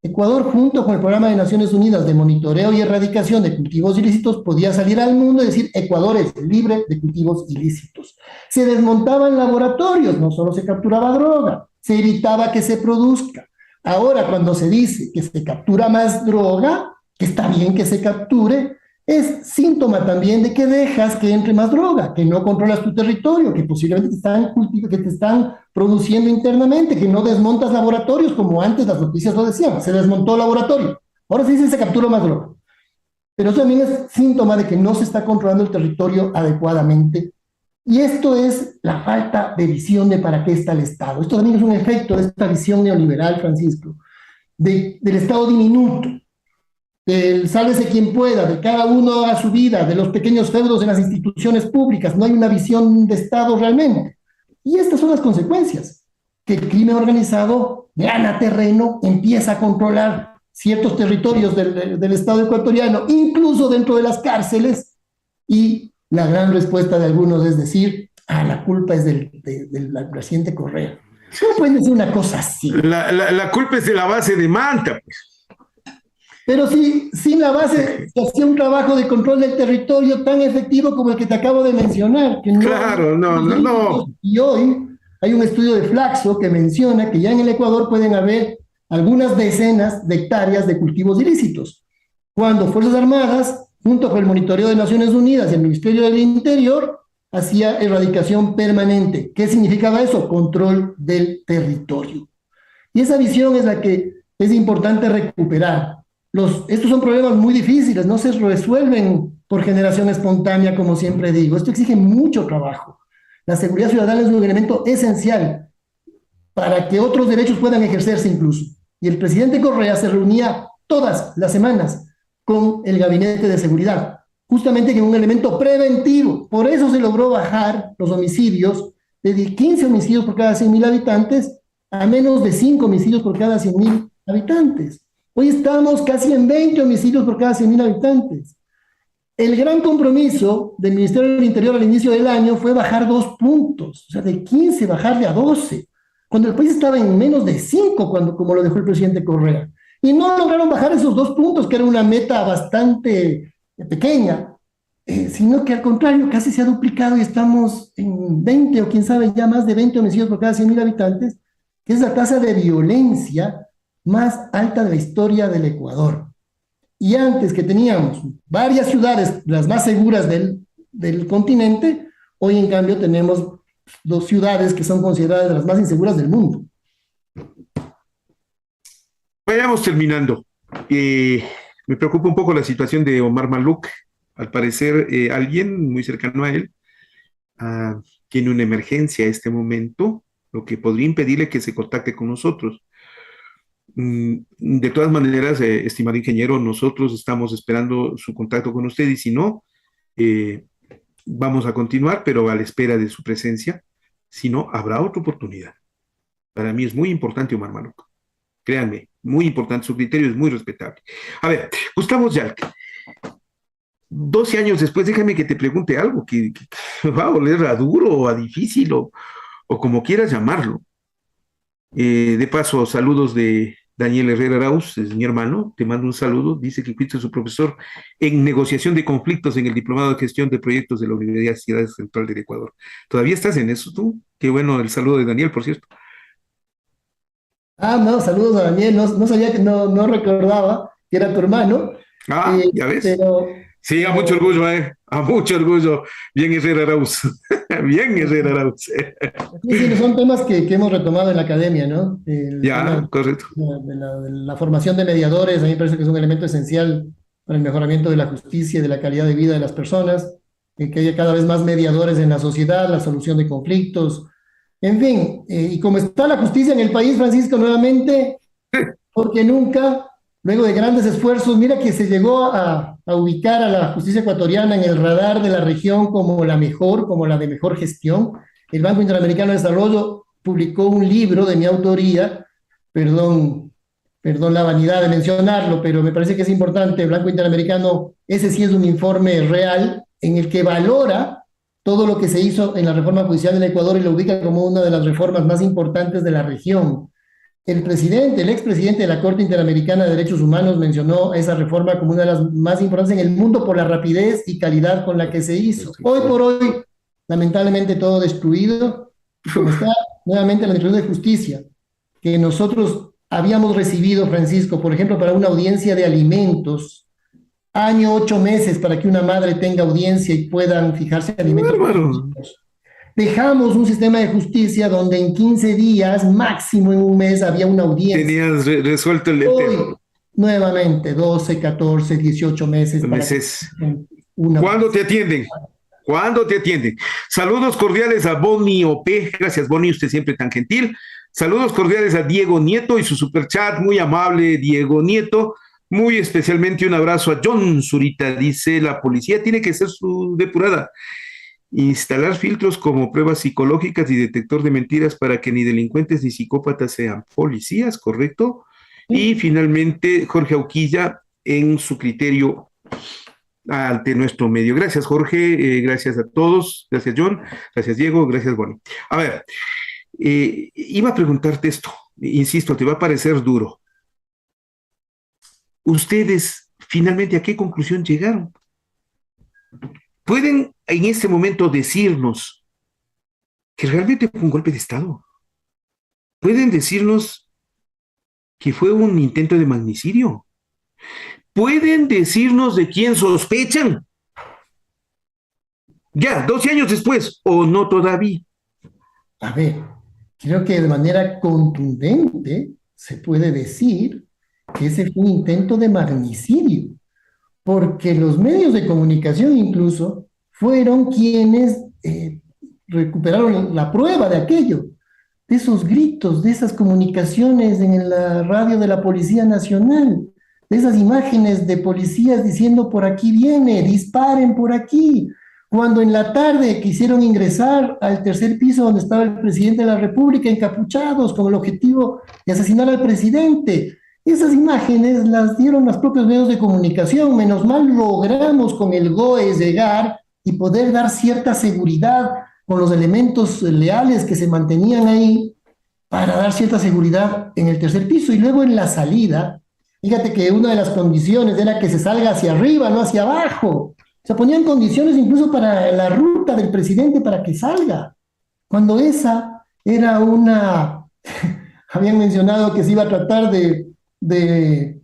Ecuador, junto con el Programa de Naciones Unidas de Monitoreo y Erradicación de Cultivos Ilícitos, podía salir al mundo y decir, Ecuador es libre de cultivos ilícitos. Se desmontaban laboratorios, no solo se capturaba droga, se evitaba que se produzca. Ahora, cuando se dice que se captura más droga, que está bien que se capture, es síntoma también de que dejas que entre más droga, que no controlas tu territorio, que posiblemente te están produciendo internamente, que no desmontas laboratorios como antes las noticias lo decían, se desmontó el laboratorio. Ahora se dice se captura más droga. Pero eso también es síntoma de que no se está controlando el territorio adecuadamente. Y esto es la falta de visión de para qué está el Estado. Esto también es un efecto de esta visión neoliberal, Francisco, del Estado diminuto, del sálvese quien pueda, de cada uno a su vida, de los pequeños feudos en las instituciones públicas. No hay una visión de Estado realmente. Y estas son las consecuencias, que el crimen organizado gana terreno, empieza a controlar ciertos territorios del Estado ecuatoriano, incluso dentro de las cárceles, y la gran respuesta de algunos es decir, la culpa es del presidente Correa. ¿Cómo pueden decir una cosa así? La culpa es de la base de Manta, pues. Pero si sin la base se hacía un trabajo de control del territorio tan efectivo como el que te acabo de mencionar. Que claro, no. Y hoy hay un estudio de Flaxo que menciona que ya en el Ecuador pueden haber algunas decenas de hectáreas de cultivos ilícitos, cuando Fuerzas Armadas, junto con el Monitoreo de Naciones Unidas y el Ministerio del Interior, hacía erradicación permanente. ¿Qué significaba eso? Control del territorio. Y esa visión es la que es importante recuperar. Estos son problemas muy difíciles, no se resuelven por generación espontánea, como siempre digo. Esto exige mucho trabajo. La seguridad ciudadana es un elemento esencial para que otros derechos puedan ejercerse incluso. Y el presidente Correa se reunía todas las semanas con el gabinete de seguridad, justamente en un elemento preventivo. Por eso se logró bajar los homicidios de 15 homicidios por cada 100.000 habitantes a menos de 5 homicidios por cada 100.000 habitantes. Hoy estamos casi en 20 homicidios por cada 100.000 habitantes. El gran compromiso del Ministerio del Interior al inicio del año fue bajar 2 puntos, o sea, de 15 bajarle a 12, cuando el país estaba en menos de 5, como lo dejó el presidente Correa. Y no lograron bajar esos 2 puntos, que era una meta bastante pequeña, sino que al contrario, casi se ha duplicado y estamos en 20 o quién sabe ya más de 20 homicidios por cada 100.000 habitantes, que es la tasa de violencia más alta de la historia del Ecuador. Y antes que teníamos varias ciudades, las más seguras del continente, hoy en cambio tenemos 2 ciudades que son consideradas las más inseguras del mundo. Vayamos terminando. Me preocupa un poco la situación de Omar Maluk. Al parecer, alguien muy cercano a él tiene una emergencia a este momento, lo que podría impedirle que se contacte con nosotros. De todas maneras, estimado ingeniero, nosotros estamos esperando su contacto con usted y si no, vamos a continuar, pero a la espera de su presencia. Si no, habrá otra oportunidad. Para mí es muy importante Omar Maluk. Créanme, muy importante, su criterio es muy respetable. A ver, Gustavo Yalc, 12 años después, déjame que te pregunte algo que va a oler a duro o a difícil o como quieras llamarlo. De paso, saludos de Daniel Herrera Arauz, es mi hermano, te mando un saludo, dice que fuiste su profesor en negociación de conflictos en el Diplomado de Gestión de Proyectos de la Universidad Central del Ecuador. ¿Todavía estás en eso tú? Qué bueno el saludo de Daniel, por cierto. No, saludos a Daniel, no sabía que no recordaba que era tu hermano, Ya ves. pero Sí, a mucho orgullo, a mucho orgullo. Bien Herrera Arauz, bien Herrera Arauz. sí, son temas que hemos retomado en la academia, ¿no? El Ya, tema correcto. de la formación de mediadores, a mí me parece que es un elemento esencial para el mejoramiento de la justicia y de la calidad de vida de las personas, que haya cada vez más mediadores en la sociedad, la solución de conflictos, en fin, y como está la justicia en el país, Francisco, nuevamente, porque nunca, luego de grandes esfuerzos, mira que se llegó a ubicar a la justicia ecuatoriana en el radar de la región como la mejor, como la de mejor gestión. El Banco Interamericano de Desarrollo publicó un libro de mi autoría, perdón la vanidad de mencionarlo, pero me parece que es importante, el Banco Interamericano, ese sí es un informe real en el que valora todo lo que se hizo en la reforma judicial en Ecuador y lo ubica como una de las reformas más importantes de la región. El expresidente de la Corte Interamericana de Derechos Humanos mencionó esa reforma como una de las más importantes en el mundo por la rapidez y calidad con la que se hizo. Hoy por hoy, lamentablemente todo destruido, y como está nuevamente la Administración de Justicia, que nosotros habíamos recibido, Francisco, por ejemplo, para una audiencia de alimentos, año 8 meses para que una madre tenga audiencia y puedan fijarse alimentos. Dejamos un sistema de justicia donde en 15 días, máximo en un mes, había una audiencia. Tenías resuelto el Hoy, nuevamente, 12, 14, 18 meses. ¿Cuándo te atienden? ¿Cuándo te atienden? Saludos cordiales a Bonnie OP. Gracias, Bonnie, usted siempre tan gentil. Saludos cordiales a Diego Nieto y su superchat, muy amable Diego Nieto. Muy especialmente un abrazo a John Zurita. Dice, la policía tiene que ser su depurada. Instalar filtros como pruebas psicológicas y detector de mentiras para que ni delincuentes ni psicópatas sean policías, ¿correcto? Y finalmente, Jorge Auquilla en su criterio ante nuestro medio. Gracias, Jorge. Gracias a todos. Gracias, John. Gracias, Diego. Gracias, Bonnie. A ver, iba a preguntarte esto. Insisto, te va a parecer duro. ¿Ustedes finalmente a qué conclusión llegaron? ¿Pueden en este momento decirnos que realmente fue un golpe de Estado? ¿Pueden decirnos que fue un intento de magnicidio? ¿Pueden decirnos de quién sospechan? Ya, 12 años después, ¿o no todavía? A ver, creo que de manera contundente se puede decir que ese fue un intento de magnicidio, porque los medios de comunicación incluso fueron quienes recuperaron la prueba de aquello, de esos gritos, de esas comunicaciones en la radio de la Policía Nacional, de esas imágenes de policías diciendo por aquí viene, disparen por aquí, cuando en la tarde quisieron ingresar al tercer piso donde estaba el presidente de la República encapuchados con el objetivo de asesinar al presidente. Esas imágenes las dieron los propios medios de comunicación. Menos mal logramos con el GOE llegar y poder dar cierta seguridad con los elementos leales que se mantenían ahí para dar cierta seguridad en el tercer piso. Y luego en la salida, fíjate que una de las condiciones era que se salga hacia arriba, no hacia abajo. Se ponían condiciones incluso para la ruta del presidente para que salga. Cuando esa era una... Habían mencionado que se iba a tratar de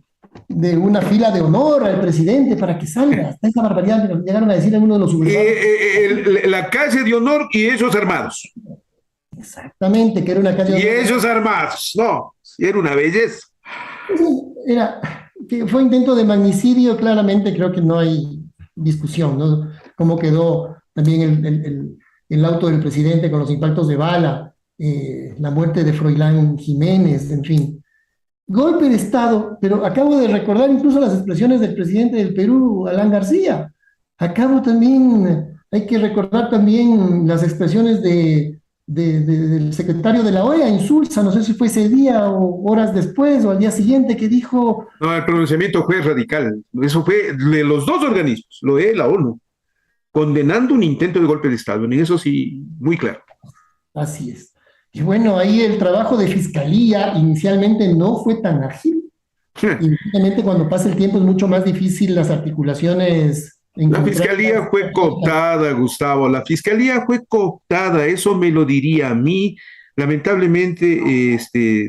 una fila de honor al presidente para que salga. Hasta esa barbaridad llegaron a decir en uno de los sublevados. La calle de honor y ellos armados. Exactamente, que era una calle de honor. Y ellos armados. No, era una belleza. Era, que fue intento de magnicidio, claramente creo que no hay discusión, ¿no? Cómo quedó también el auto del presidente con los impactos de bala, la muerte de Froilán Jiménez, en fin. Golpe de Estado, pero acabo de recordar incluso las expresiones del presidente del Perú, Alan García. Hay que recordar también las expresiones del secretario de la OEA, Insulza, no sé si fue ese día o horas después o al día siguiente, que dijo... No, el pronunciamiento fue radical. Eso fue de los dos organismos, la OEA y la ONU, condenando un intento de golpe de Estado. En eso sí, muy claro. Así es. Y bueno, ahí el trabajo de fiscalía inicialmente no fue tan ágil. Inicialmente cuando pasa el tiempo es mucho más difícil las articulaciones. La fiscalía fue cooptada, Gustavo, la fiscalía fue cooptada, eso me lo diría a mí. Lamentablemente,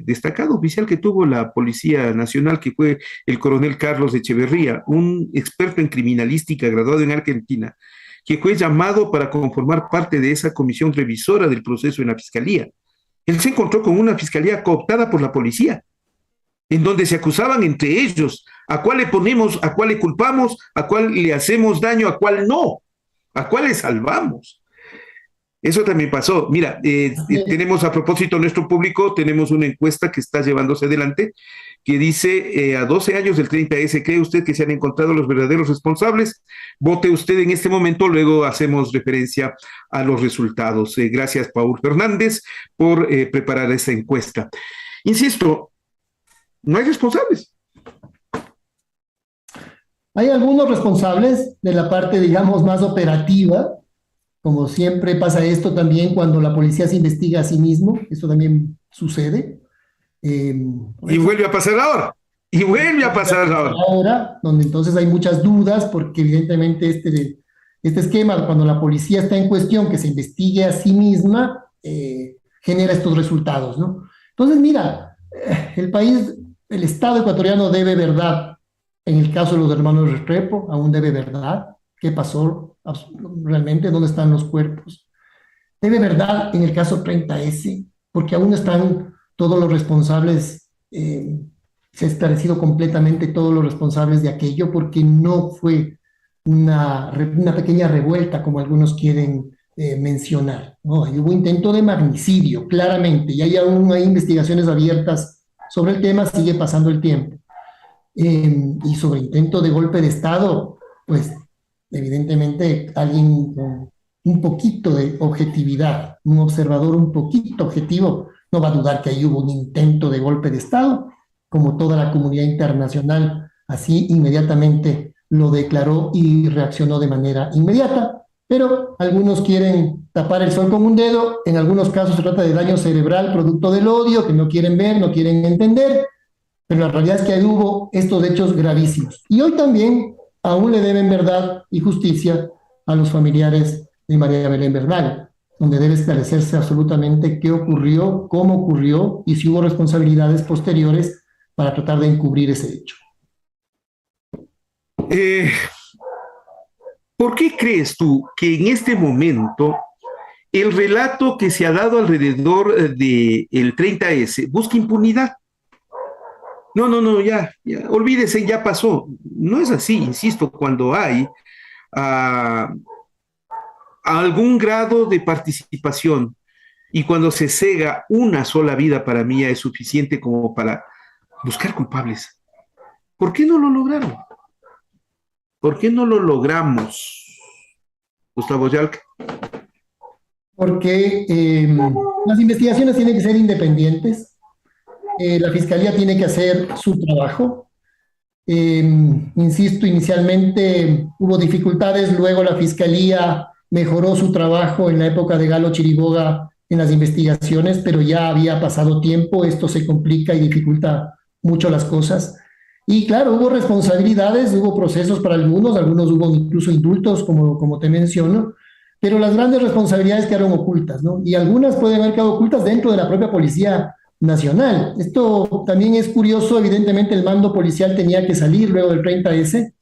destacado oficial que tuvo la Policía Nacional, que fue el coronel Carlos Echeverría, un experto en criminalística graduado en Argentina, que fue llamado para conformar parte de esa comisión revisora del proceso en la fiscalía. Él se encontró con una fiscalía cooptada por la policía, en donde se acusaban entre ellos a cuál le ponemos, a cuál le culpamos, a cuál le hacemos daño, a cuál no, a cuál le salvamos. Eso también pasó. Mira, tenemos a propósito nuestro público, tenemos una encuesta que está llevándose adelante, que dice, a 12 años del 30S, ¿cree usted que se han encontrado los verdaderos responsables? Vote usted en este momento, luego hacemos referencia a los resultados. Gracias, Paul Fernández, por preparar esta encuesta. Insisto, no hay responsables. Hay algunos responsables de la parte, digamos, más operativa. Como siempre pasa esto también cuando la policía se investiga a sí mismo, eso también sucede. Y vuelve a pasar ahora, y vuelve a pasar ahora. Ahora, donde entonces hay muchas dudas, porque evidentemente este esquema, cuando la policía está en cuestión, que se investigue a sí misma, genera estos resultados, ¿no? Entonces, mira, el país, el Estado ecuatoriano debe verdad. En el caso de los hermanos Restrepo, aún debe verdad. ¿Qué pasó realmente? ¿Dónde están los cuerpos? Debe verdad en el caso 30S, porque aún están todos los responsables, se ha esclarecido completamente todos los responsables de aquello, porque no fue una pequeña revuelta, como algunos quieren mencionar, ¿no? Hubo intento de magnicidio, claramente, y aún hay investigaciones abiertas sobre el tema, sigue pasando el tiempo. Y sobre intento de golpe de Estado, pues evidentemente alguien con un poquito de objetividad, un observador un poquito objetivo, no va a dudar que ahí hubo un intento de golpe de Estado, como toda la comunidad internacional, así inmediatamente lo declaró y reaccionó de manera inmediata, pero algunos quieren tapar el sol con un dedo, en algunos casos se trata de daño cerebral producto del odio, que no quieren ver, no quieren entender, pero la realidad es que ahí hubo estos hechos gravísimos. Y hoy también aún le deben verdad y justicia a los familiares de María Belén Bernal, donde debe esclarecerse absolutamente qué ocurrió, cómo ocurrió y si hubo responsabilidades posteriores para tratar de encubrir ese hecho. ¿Por qué crees tú que en este momento el relato que se ha dado alrededor del 30S busca impunidad? No, ya, olvídese, ya pasó. No es así, insisto, cuando hay algún grado de participación. Y cuando se cega una sola vida, para mí ya es suficiente como para buscar culpables. ¿Por qué no lo lograron? ¿Por qué no lo logramos, Gustavo Yalc? Porque las investigaciones tienen que ser independientes, la fiscalía tiene que hacer su trabajo. Insisto, inicialmente hubo dificultades, luego la fiscalía mejoró su trabajo en la época de Galo Chiriboga en las investigaciones, pero ya había pasado tiempo, esto se complica y dificulta mucho las cosas. Y claro, hubo responsabilidades, hubo procesos para algunos hubo incluso indultos, como te menciono, pero las grandes responsabilidades quedaron ocultas, ¿no? Y algunas pueden haber quedado ocultas dentro de la propia Policía Nacional. Esto también es curioso, evidentemente el mando policial tenía que salir luego del 30S,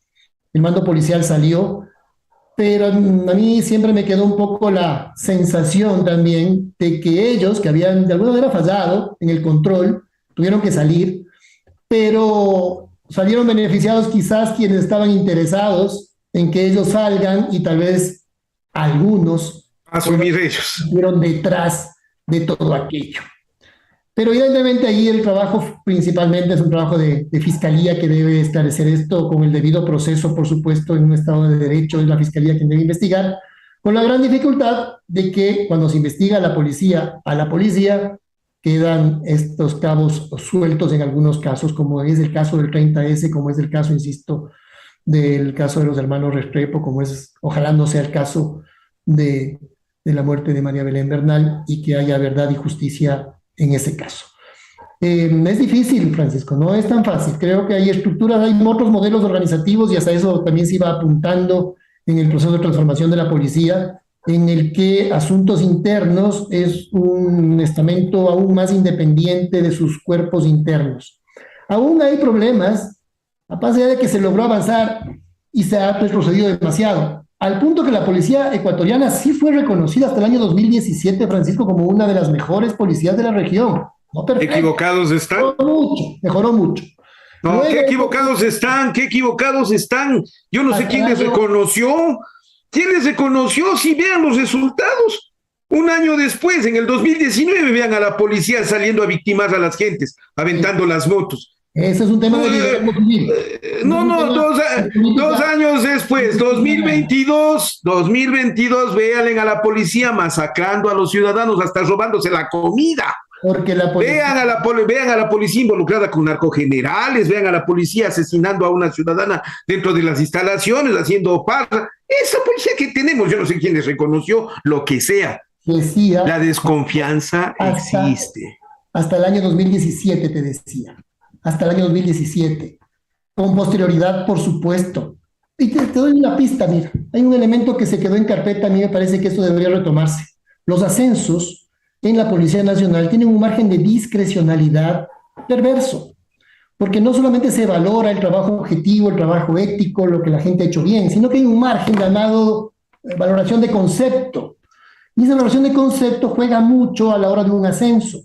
el mando policial salió, pero a mí siempre me quedó un poco la sensación también de que ellos, que habían de alguna manera fallado en el control, tuvieron que salir, pero salieron beneficiados quizás quienes estaban interesados en que ellos salgan y tal vez algunos Asumir ellos. estuvieron detrás de todo aquello. Pero evidentemente ahí el trabajo principalmente es un trabajo de fiscalía que debe esclarecer esto con el debido proceso, por supuesto, en un Estado de Derecho, es la fiscalía quien debe investigar, con la gran dificultad de que cuando se investiga a la policía quedan estos cabos sueltos en algunos casos, como es el caso del 30S, como es el caso, insisto, del caso de los hermanos Restrepo, como es, ojalá no sea el caso de la muerte de María Belén Bernal y que haya verdad y justicia en ese caso. Es difícil, Francisco, no es tan fácil. Creo que hay estructuras, hay otros modelos organizativos y hasta eso también se iba apuntando en el proceso de transformación de la policía, en el que asuntos internos es un estamento aún más independiente de sus cuerpos internos. Aún hay problemas, a pesar de que se logró avanzar y se ha procedido demasiado, al punto que la policía ecuatoriana sí fue reconocida hasta el año 2017, Francisco, como una de las mejores policías de la región. No perfecto. ¿Equivocados están? Mejoró mucho. No, Luego, qué equivocados están, qué equivocados están. Yo no sé quién les reconoció. ¿Quién les reconoció? Si vean los resultados. Un año después, en el 2019, vean a la policía saliendo a victimar a las gentes, aventando las motos. Ese es un tema de liderazgo civil. Dos años después, 2022, véanle a la policía masacrando a los ciudadanos, hasta robándose la comida. Porque la policía... vean a la policía involucrada con narcogenerales, vean a la policía asesinando a una ciudadana dentro de las instalaciones, haciendo parra. Esa policía que tenemos, yo no sé quién les reconoció, lo que sea. Decía, la desconfianza existe. Hasta el año 2017, te decía. Hasta el año 2017. Con posterioridad, por supuesto. Y te doy una pista, mira. Hay un elemento que se quedó en carpeta, a mí me parece que esto debería retomarse. Los ascensos en la Policía Nacional tienen un margen de discrecionalidad perverso, porque no solamente se valora el trabajo objetivo, el trabajo ético, lo que la gente ha hecho bien, sino que hay un margen llamado valoración de concepto. Y esa valoración de concepto juega mucho a la hora de un ascenso.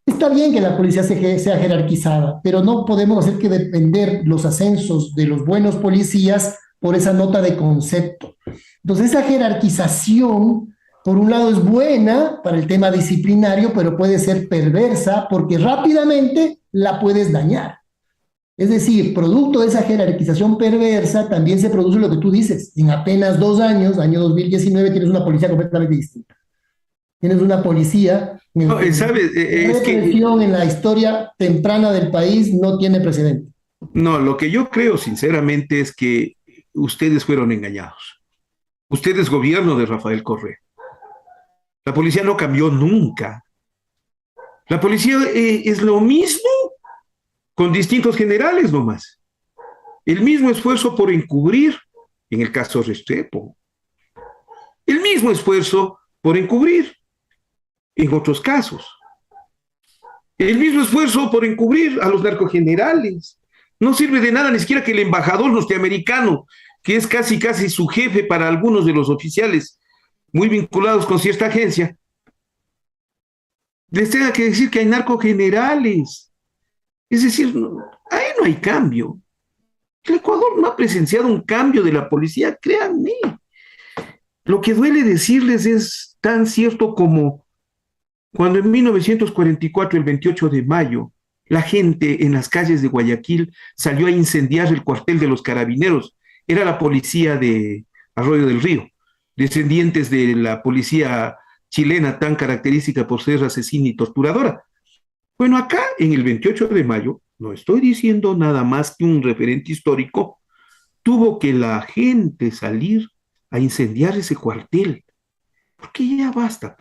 Está bien que la policía sea jerarquizada, pero no podemos hacer que depender los ascensos de los buenos policías por esa nota de concepto. Entonces, esa jerarquización, por un lado, es buena para el tema disciplinario, pero puede ser perversa porque rápidamente la puedes dañar. Es decir, producto de esa jerarquización perversa, también se produce lo que tú dices. En apenas 2 años, año 2019, tienes una policía completamente distinta. Tienes una policía... No, ¿sabes? Es que en la historia temprana del país no tiene precedente. No, lo que yo creo sinceramente es que ustedes fueron engañados. Ustedes, gobierno de Rafael Correa. La policía no cambió nunca. La policía es lo mismo, con distintos generales nomás. El mismo esfuerzo por encubrir, en el caso Restrepo. El mismo esfuerzo por encubrir en otros casos. El mismo esfuerzo por encubrir a los narcogenerales. No sirve de nada ni siquiera que el embajador norteamericano, que es casi su jefe para algunos de los oficiales muy vinculados con cierta agencia, les tenga que decir que hay narcogenerales. Es decir, ahí no hay cambio. El Ecuador no ha presenciado un cambio de la policía, créanme. Lo que duele decirles es tan cierto como cuando en 1944, el 28 de mayo, la gente en las calles de Guayaquil salió a incendiar el cuartel de los carabineros. Era la policía de Arroyo del Río, descendientes de la policía chilena tan característica por ser asesina y torturadora. Bueno, acá en el 28 de mayo, no estoy diciendo nada más que un referente histórico, tuvo que la gente salir a incendiar ese cuartel, porque ya basta,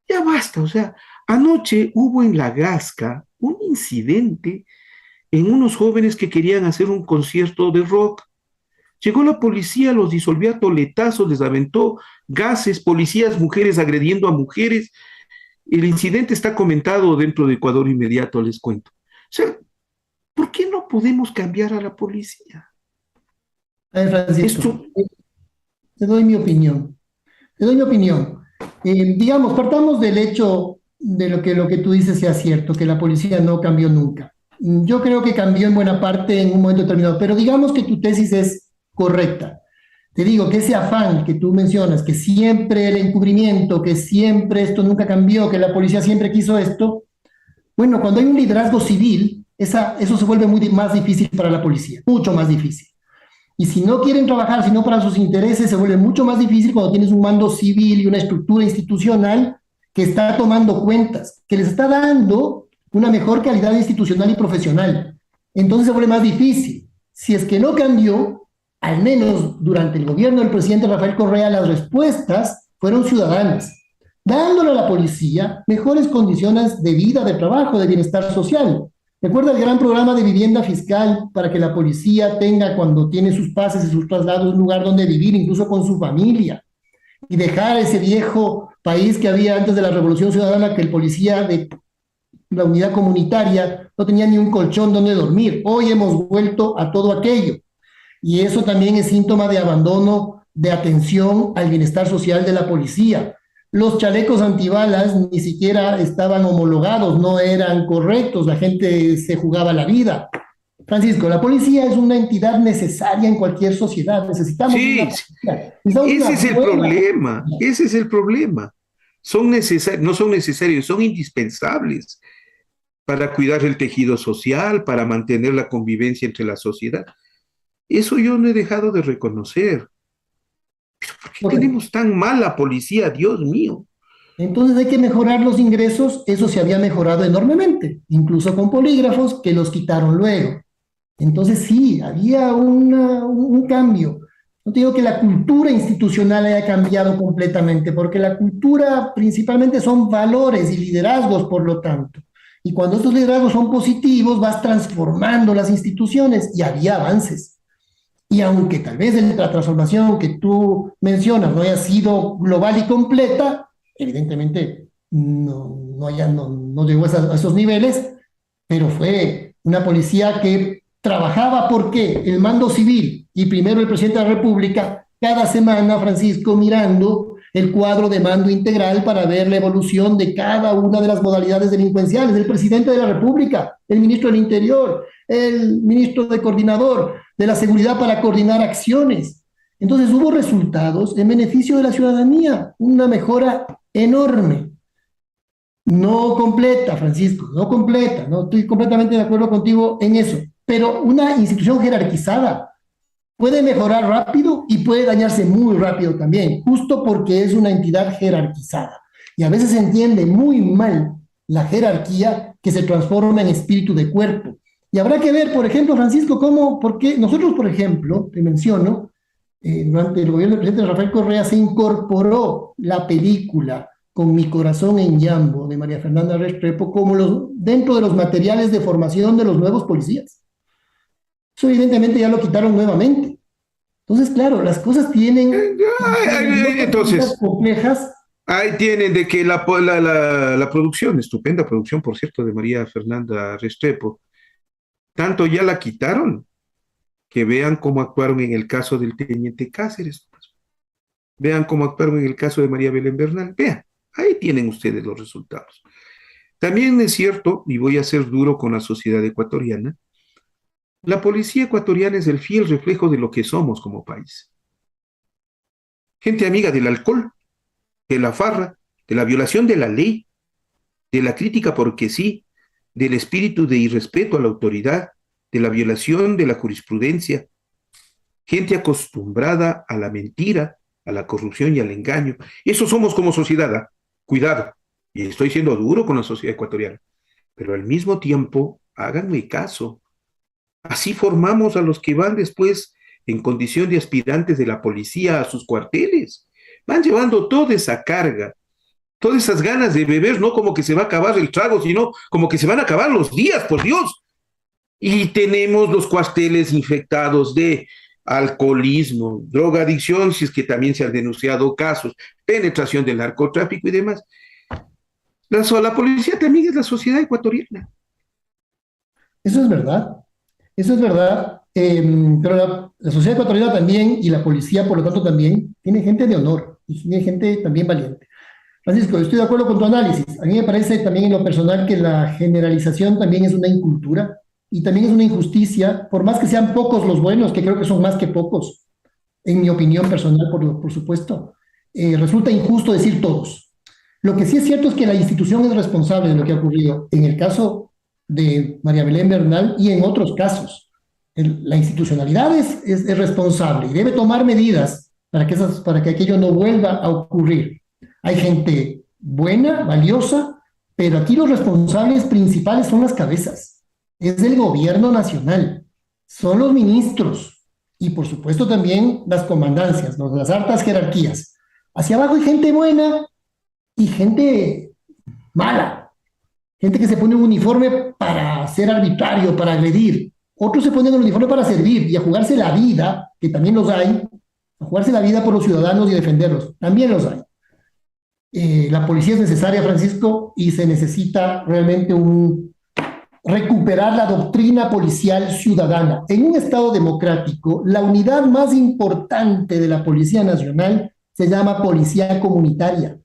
ya basta. O sea, anoche hubo en La Gasca un incidente en unos jóvenes que querían hacer un concierto de rock. Llegó la policía, los disolvió a toletazos, les aventó gases, policías, mujeres agrediendo a mujeres. El incidente está comentado dentro de Ecuador Inmediato, les cuento. O sea, ¿por qué no podemos cambiar a la policía? A ver, Francisco, Esto, te doy mi opinión. Te doy mi opinión. Digamos, partamos del hecho de lo que tú dices sea cierto, que la policía no cambió nunca. Yo creo que cambió en buena parte en un momento determinado, pero digamos que tu tesis es correcta. Te digo que ese afán que tú mencionas, que siempre el encubrimiento, que siempre esto nunca cambió, que la policía siempre quiso esto, bueno, cuando hay un liderazgo civil, eso se vuelve más difícil para la policía, mucho más difícil. Y si no quieren trabajar, sino para sus intereses, se vuelve mucho más difícil cuando tienes un mando civil y una estructura institucional que está tomando cuentas, que les está dando una mejor calidad institucional y profesional. Entonces se vuelve más difícil. Si es que no cambió, al menos durante el gobierno del presidente Rafael Correa, las respuestas fueron ciudadanas, dándole a la policía mejores condiciones de vida, de trabajo, de bienestar social. Recuerda el gran programa de vivienda fiscal para que la policía tenga, cuando tiene sus pases y sus traslados, un lugar donde vivir, incluso con su familia, y dejar ese viejo país que había antes de la Revolución Ciudadana, que el policía de la unidad comunitaria no tenía ni un colchón donde dormir. Hoy hemos vuelto a todo aquello. Y eso también es síntoma de abandono de atención al bienestar social de la policía. Los chalecos antibalas ni siquiera estaban homologados, no eran correctos, la gente se jugaba la vida. Francisco, la policía es una entidad necesaria en cualquier sociedad. Necesitamos una sí, policía. Necesitamos ese una es el buena problema, policía. ese es el problema. Son necesarios, no son necesarios, son indispensables para cuidar el tejido social, para mantener la convivencia entre la sociedad. Eso yo no he dejado de reconocer. ¿Por qué Correcto. tenemos tan mala policía, Dios mío? Entonces hay que mejorar los ingresos. Eso se había mejorado enormemente, incluso con polígrafos que los quitaron luego. Entonces sí, había un cambio. No te digo que la cultura institucional haya cambiado completamente, porque la cultura principalmente son valores y liderazgos, por lo tanto. Y cuando estos liderazgos son positivos, vas transformando las instituciones y había avances. Y aunque tal vez la transformación que tú mencionas no haya sido global y completa, evidentemente no llegó a esos niveles, pero fue una policía que trabajaba porque el mando civil y primero el presidente de la República, cada semana, Francisco, mirando el cuadro de mando integral para ver la evolución de cada una de las modalidades delincuenciales, el presidente de la República, el ministro del Interior, el ministro de Coordinador de la Seguridad para coordinar acciones. Entonces hubo resultados en beneficio de la ciudadanía, una mejora enorme. No completa, Francisco, no completa, no estoy completamente de acuerdo contigo en eso, pero una institución jerarquizada puede mejorar rápido y puede dañarse muy rápido también, justo porque es una entidad jerarquizada. Y a veces se entiende muy mal la jerarquía que se transforma en espíritu de cuerpo. Y habrá que ver, por ejemplo, Francisco, porque nosotros, por ejemplo, te menciono, durante el gobierno del presidente Rafael Correa se incorporó la película Con mi corazón en Yambo de María Fernanda Restrepo como dentro de los materiales de formación de los nuevos policías. Eso evidentemente ya lo quitaron nuevamente. Entonces, claro, las cosas tienen, Entonces, complejas. ahí tienen de que la producción, estupenda producción, por cierto, de María Fernanda Restrepo, tanto ya la quitaron, que vean cómo actuaron en el caso del teniente Cáceres, pues. Vean cómo actuaron en el caso de María Belén Bernal, vean, ahí tienen ustedes los resultados. También es cierto, y voy a ser duro con la sociedad ecuatoriana, la policía ecuatoriana es el fiel reflejo de lo que somos como país. gente amiga del alcohol, de la farra, de la violación de la ley, de la crítica porque sí, del espíritu de irrespeto a la autoridad, de la violación de la jurisprudencia, gente acostumbrada a la mentira, a la corrupción y al engaño. Eso somos como sociedad, ¿eh? Cuidado, y estoy siendo duro con la sociedad ecuatoriana, pero al mismo tiempo, háganme caso, así formamos a los que van después en condición de aspirantes de la policía a sus cuarteles. Van llevando toda esa carga, todas esas ganas de beber, no como que se va a acabar el trago, sino como que se van a acabar los días, por Dios. Y tenemos los cuarteles infectados de alcoholismo, drogadicción, si es que también se han denunciado casos, penetración del narcotráfico y demás. La policía también es la sociedad ecuatoriana. Eso es verdad, eso es verdad, pero la sociedad ecuatoriana también y la policía, por lo tanto, también tiene gente de honor y tiene gente también valiente. Francisco, estoy de acuerdo con tu análisis. A mí me parece también en lo personal que la generalización también es una incultura y también es una injusticia, por más que sean pocos los buenos, que creo que son más que pocos, en mi opinión personal, por supuesto, resulta injusto decir todos. Lo que sí es cierto es que la institución es responsable de lo que ha ocurrido en el caso de María Belén Bernal y en otros casos. La institucionalidad es responsable y debe tomar medidas para que aquello no vuelva a ocurrir. Hay gente buena, valiosa, pero aquí los responsables principales son las cabezas. Es el gobierno nacional, son los ministros y por supuesto también las comandancias, ¿no? Las altas jerarquías. Hacia abajo hay gente buena y gente mala. Gente que se pone un uniforme para ser arbitrario, para agredir. Otros se ponen el uniforme para servir y a jugarse la vida, que también los hay, a jugarse la vida por los ciudadanos y defenderlos. También los hay. La policía es necesaria, Francisco, y se necesita realmente recuperar la doctrina policial ciudadana. En un Estado democrático, la unidad más importante de la Policía Nacional se llama Policía Comunitaria.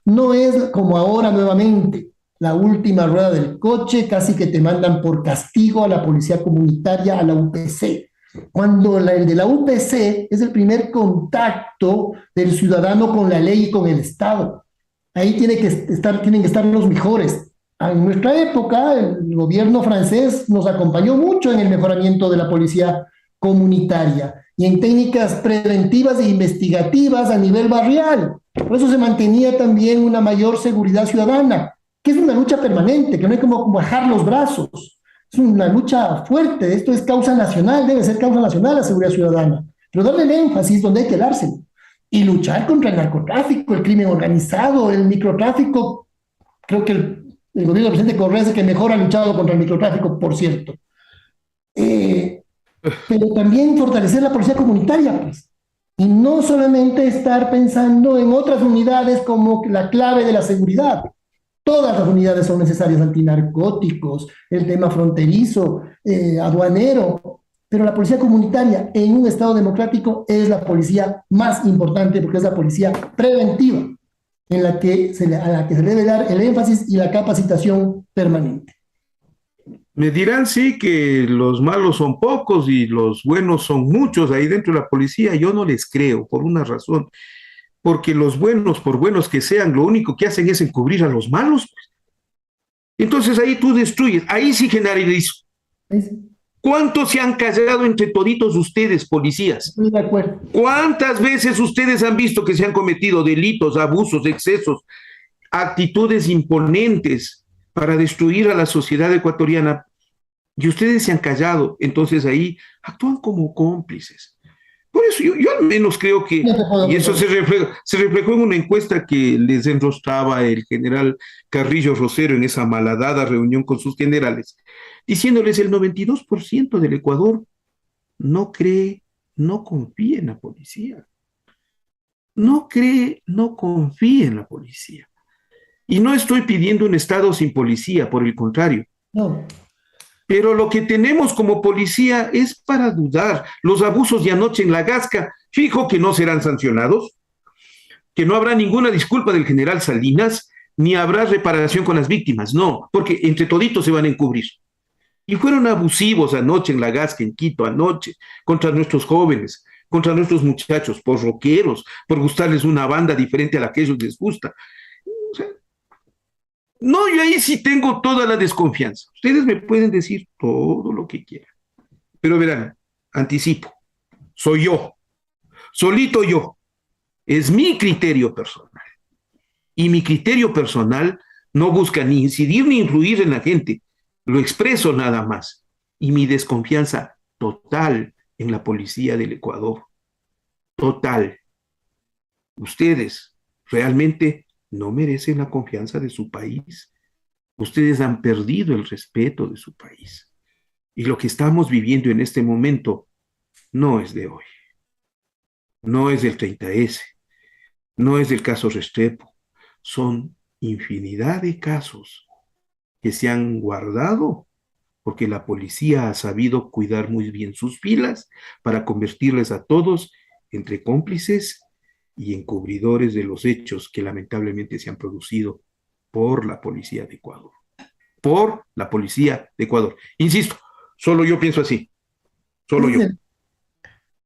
No es como ahora nuevamente, la última rueda del coche, casi que te mandan por castigo a la Policía Comunitaria, a la UPC. Cuando el de la UPC es el primer contacto del ciudadano con la ley y con el Estado. Ahí tienen que estar los mejores. En nuestra época, el gobierno francés nos acompañó mucho en el mejoramiento de la policía comunitaria y en técnicas preventivas e investigativas a nivel barrial. Por eso se mantenía también una mayor seguridad ciudadana, que es una lucha permanente, que no hay como bajar los brazos. Es una lucha fuerte, esto es causa nacional, debe ser causa nacional la seguridad ciudadana, pero darle el énfasis donde hay que dárselo. Y luchar contra el narcotráfico, el crimen organizado, el microtráfico. Creo que el gobierno del presidente Correa es el que mejor ha luchado contra el microtráfico, por cierto. Pero también fortalecer la policía comunitaria, pues. Y no solamente estar pensando en otras unidades como la clave de la seguridad. Todas las unidades son necesarias, antinarcóticos, el tema fronterizo, aduanero, pero la policía comunitaria en un Estado democrático es la policía más importante porque es la policía preventiva a la que se le debe dar el énfasis y la capacitación permanente. Me dirán sí que los malos son pocos y los buenos son muchos ahí dentro de la policía. Yo no les creo por una razón, porque los buenos, por buenos que sean, lo único que hacen es encubrir a los malos. Entonces ahí tú destruyes, ahí sí generalizo. Sí. ¿Cuántos se han callado entre toditos ustedes, policías? Estoy de acuerdo. ¿Cuántas veces ustedes han visto que se han cometido delitos, abusos, excesos, actitudes imponentes para destruir a la sociedad ecuatoriana? Y ustedes se han callado, entonces ahí actúan como cómplices. Por eso yo al menos creo que, y eso se reflejó en una encuesta que les enrostraba el general Carrillo Rosero en esa malhadada reunión con sus generales, diciéndoles el 92% del Ecuador no cree, no confía en la policía. No cree, no confía en la policía. Y no estoy pidiendo un Estado sin policía, por el contrario. No. Pero lo que tenemos como policía es para dudar. Los abusos de anoche en La Gasca, fijo que no serán sancionados, que no habrá ninguna disculpa del general Salinas, ni habrá reparación con las víctimas, no, porque entre toditos se van a encubrir. Y fueron abusivos anoche en La Gasca, en Quito, anoche, contra nuestros jóvenes, contra nuestros muchachos, por rockeros, por gustarles una banda diferente a la que a ellos les gusta. O sea, no, yo ahí sí tengo toda la desconfianza. Ustedes me pueden decir todo lo que quieran, pero verán, anticipo, soy yo, solito yo, es mi criterio personal. Y mi criterio personal no busca ni incidir ni influir en la gente, lo expreso nada más. Y mi desconfianza total en la policía del Ecuador, total. Ustedes realmente no merecen la confianza de su país. Ustedes han perdido el respeto de su país. Y lo que estamos viviendo en este momento no es de hoy, no es del 30S, no es del caso Restrepo, son infinidad de casos que se han guardado porque la policía ha sabido cuidar muy bien sus filas para convertirles a todos entre cómplices y encubridores de los hechos que lamentablemente se han producido por la policía de Ecuador. Por la policía de Ecuador. Insisto, solo yo pienso así, solo yo.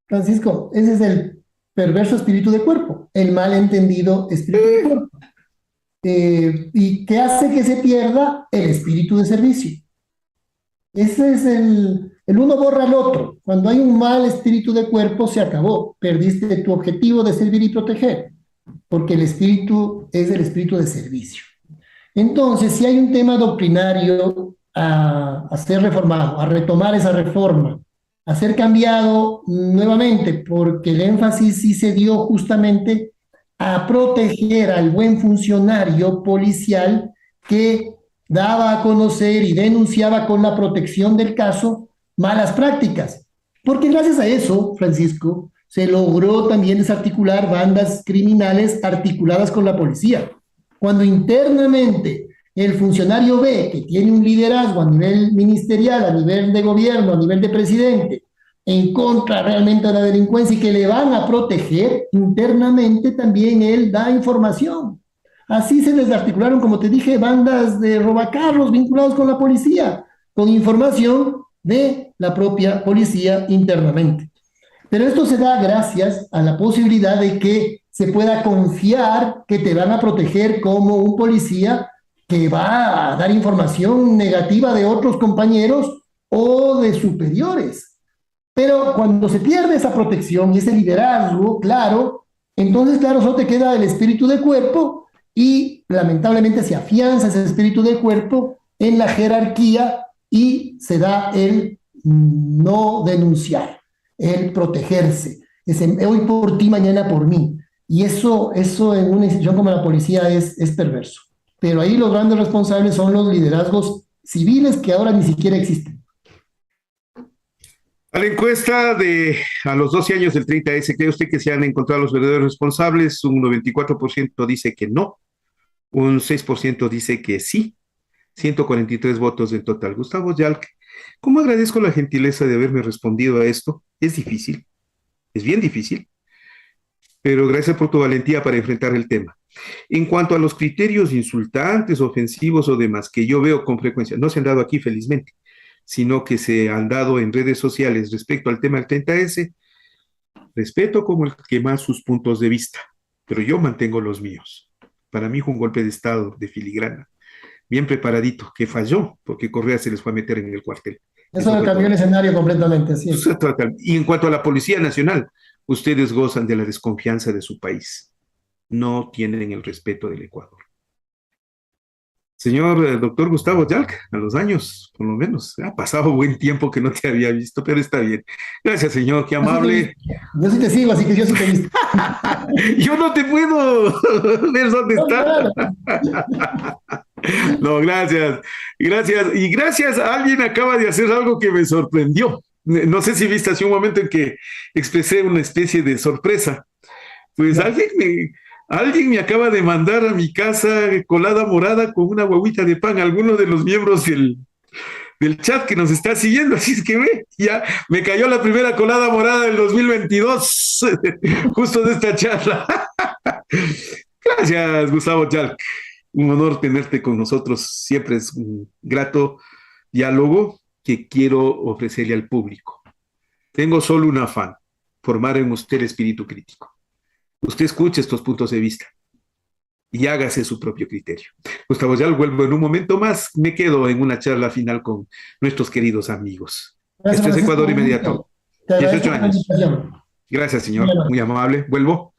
Francisco, ese es el perverso espíritu de cuerpo, el malentendido espíritu de cuerpo. ¿Y qué hace que se pierda el espíritu de servicio? Ese es el uno borra al otro. Cuando hay un mal espíritu de cuerpo, se acabó. Perdiste tu objetivo de servir y proteger, porque el espíritu es el espíritu de servicio. Entonces, si hay un tema doctrinario a ser reformado, a retomar esa reforma, a ser cambiado nuevamente, porque el énfasis sí se dio justamente a proteger al buen funcionario policial que daba a conocer y denunciaba con la protección del caso malas prácticas. Porque gracias a eso, Francisco, se logró también desarticular bandas criminales articuladas con la policía. Cuando internamente el funcionario ve que tiene un liderazgo a nivel ministerial, a nivel de gobierno, a nivel de presidente, en contra realmente de la delincuencia y que le van a proteger, internamente también él da información. Así se desarticularon, como te dije, bandas de robacarros vinculados con la policía, con información de la propia policía internamente. Pero esto se da gracias a la posibilidad de que se pueda confiar que te van a proteger como un policía que va a dar información negativa de otros compañeros o de superiores. Pero cuando se pierde esa protección y ese liderazgo, claro, entonces, claro, solo te queda el espíritu de cuerpo y lamentablemente se afianza ese espíritu de cuerpo en la jerarquía y se da el no denunciar, el protegerse. Ese, hoy por ti, mañana por mí. Y eso en una institución como la policía es perverso. Pero ahí los grandes responsables son los liderazgos civiles que ahora ni siquiera existen. A la encuesta de a los 12 años del 30S, ¿cree usted que se han encontrado los verdaderos responsables? Un 94% dice que no, un 6% dice que sí, 143 votos en total. Gustavo Yalc, ¿cómo agradezco la gentileza de haberme respondido a esto? Es difícil, es bien difícil, pero gracias por tu valentía para enfrentar el tema. En cuanto a los criterios insultantes, ofensivos o demás que yo veo con frecuencia, no se han dado aquí felizmente, sino que se han dado en redes sociales respecto al tema del 30S, respeto como el que más sus puntos de vista, pero yo mantengo los míos. Para mí fue un golpe de Estado de filigrana, bien preparadito, que falló, porque Correa se les fue a meter en el cuartel. Eso le cambió el escenario completamente, así es. Y en cuanto a la Policía Nacional, ustedes gozan de la desconfianza de su país. No tienen el respeto del Ecuador. Señor doctor Gustavo Yalc, a los años, por lo menos, ha pasado buen tiempo que no te había visto, pero está bien. Gracias, señor, qué amable. Yo sí te sigo, así que yo sí te he visto. Yo no te puedo ver dónde está. No, gracias, gracias. Y gracias, alguien acaba de hacer algo que me sorprendió. No sé si viste hace un momento en que expresé una especie de sorpresa. Pues alguien me acaba de mandar a mi casa colada morada con una huevita de pan, alguno de los miembros del chat que nos está siguiendo, así es que ya me cayó la primera colada morada del 2022, justo de esta charla. Gracias, Gustavo Yalc. Un honor tenerte con nosotros, siempre es un grato diálogo que quiero ofrecerle al público. Tengo solo un afán, formar en usted el espíritu crítico. Usted escuche estos puntos de vista y hágase su propio criterio. Gustavo, ya vuelvo en un momento más. Me quedo en una charla final con nuestros queridos amigos. Gracias, Esto es Francisco. Ecuador Inmediato. Te 18 agradezco por la años. invitación. Gracias, Muy señor. amable. Muy amable. Vuelvo.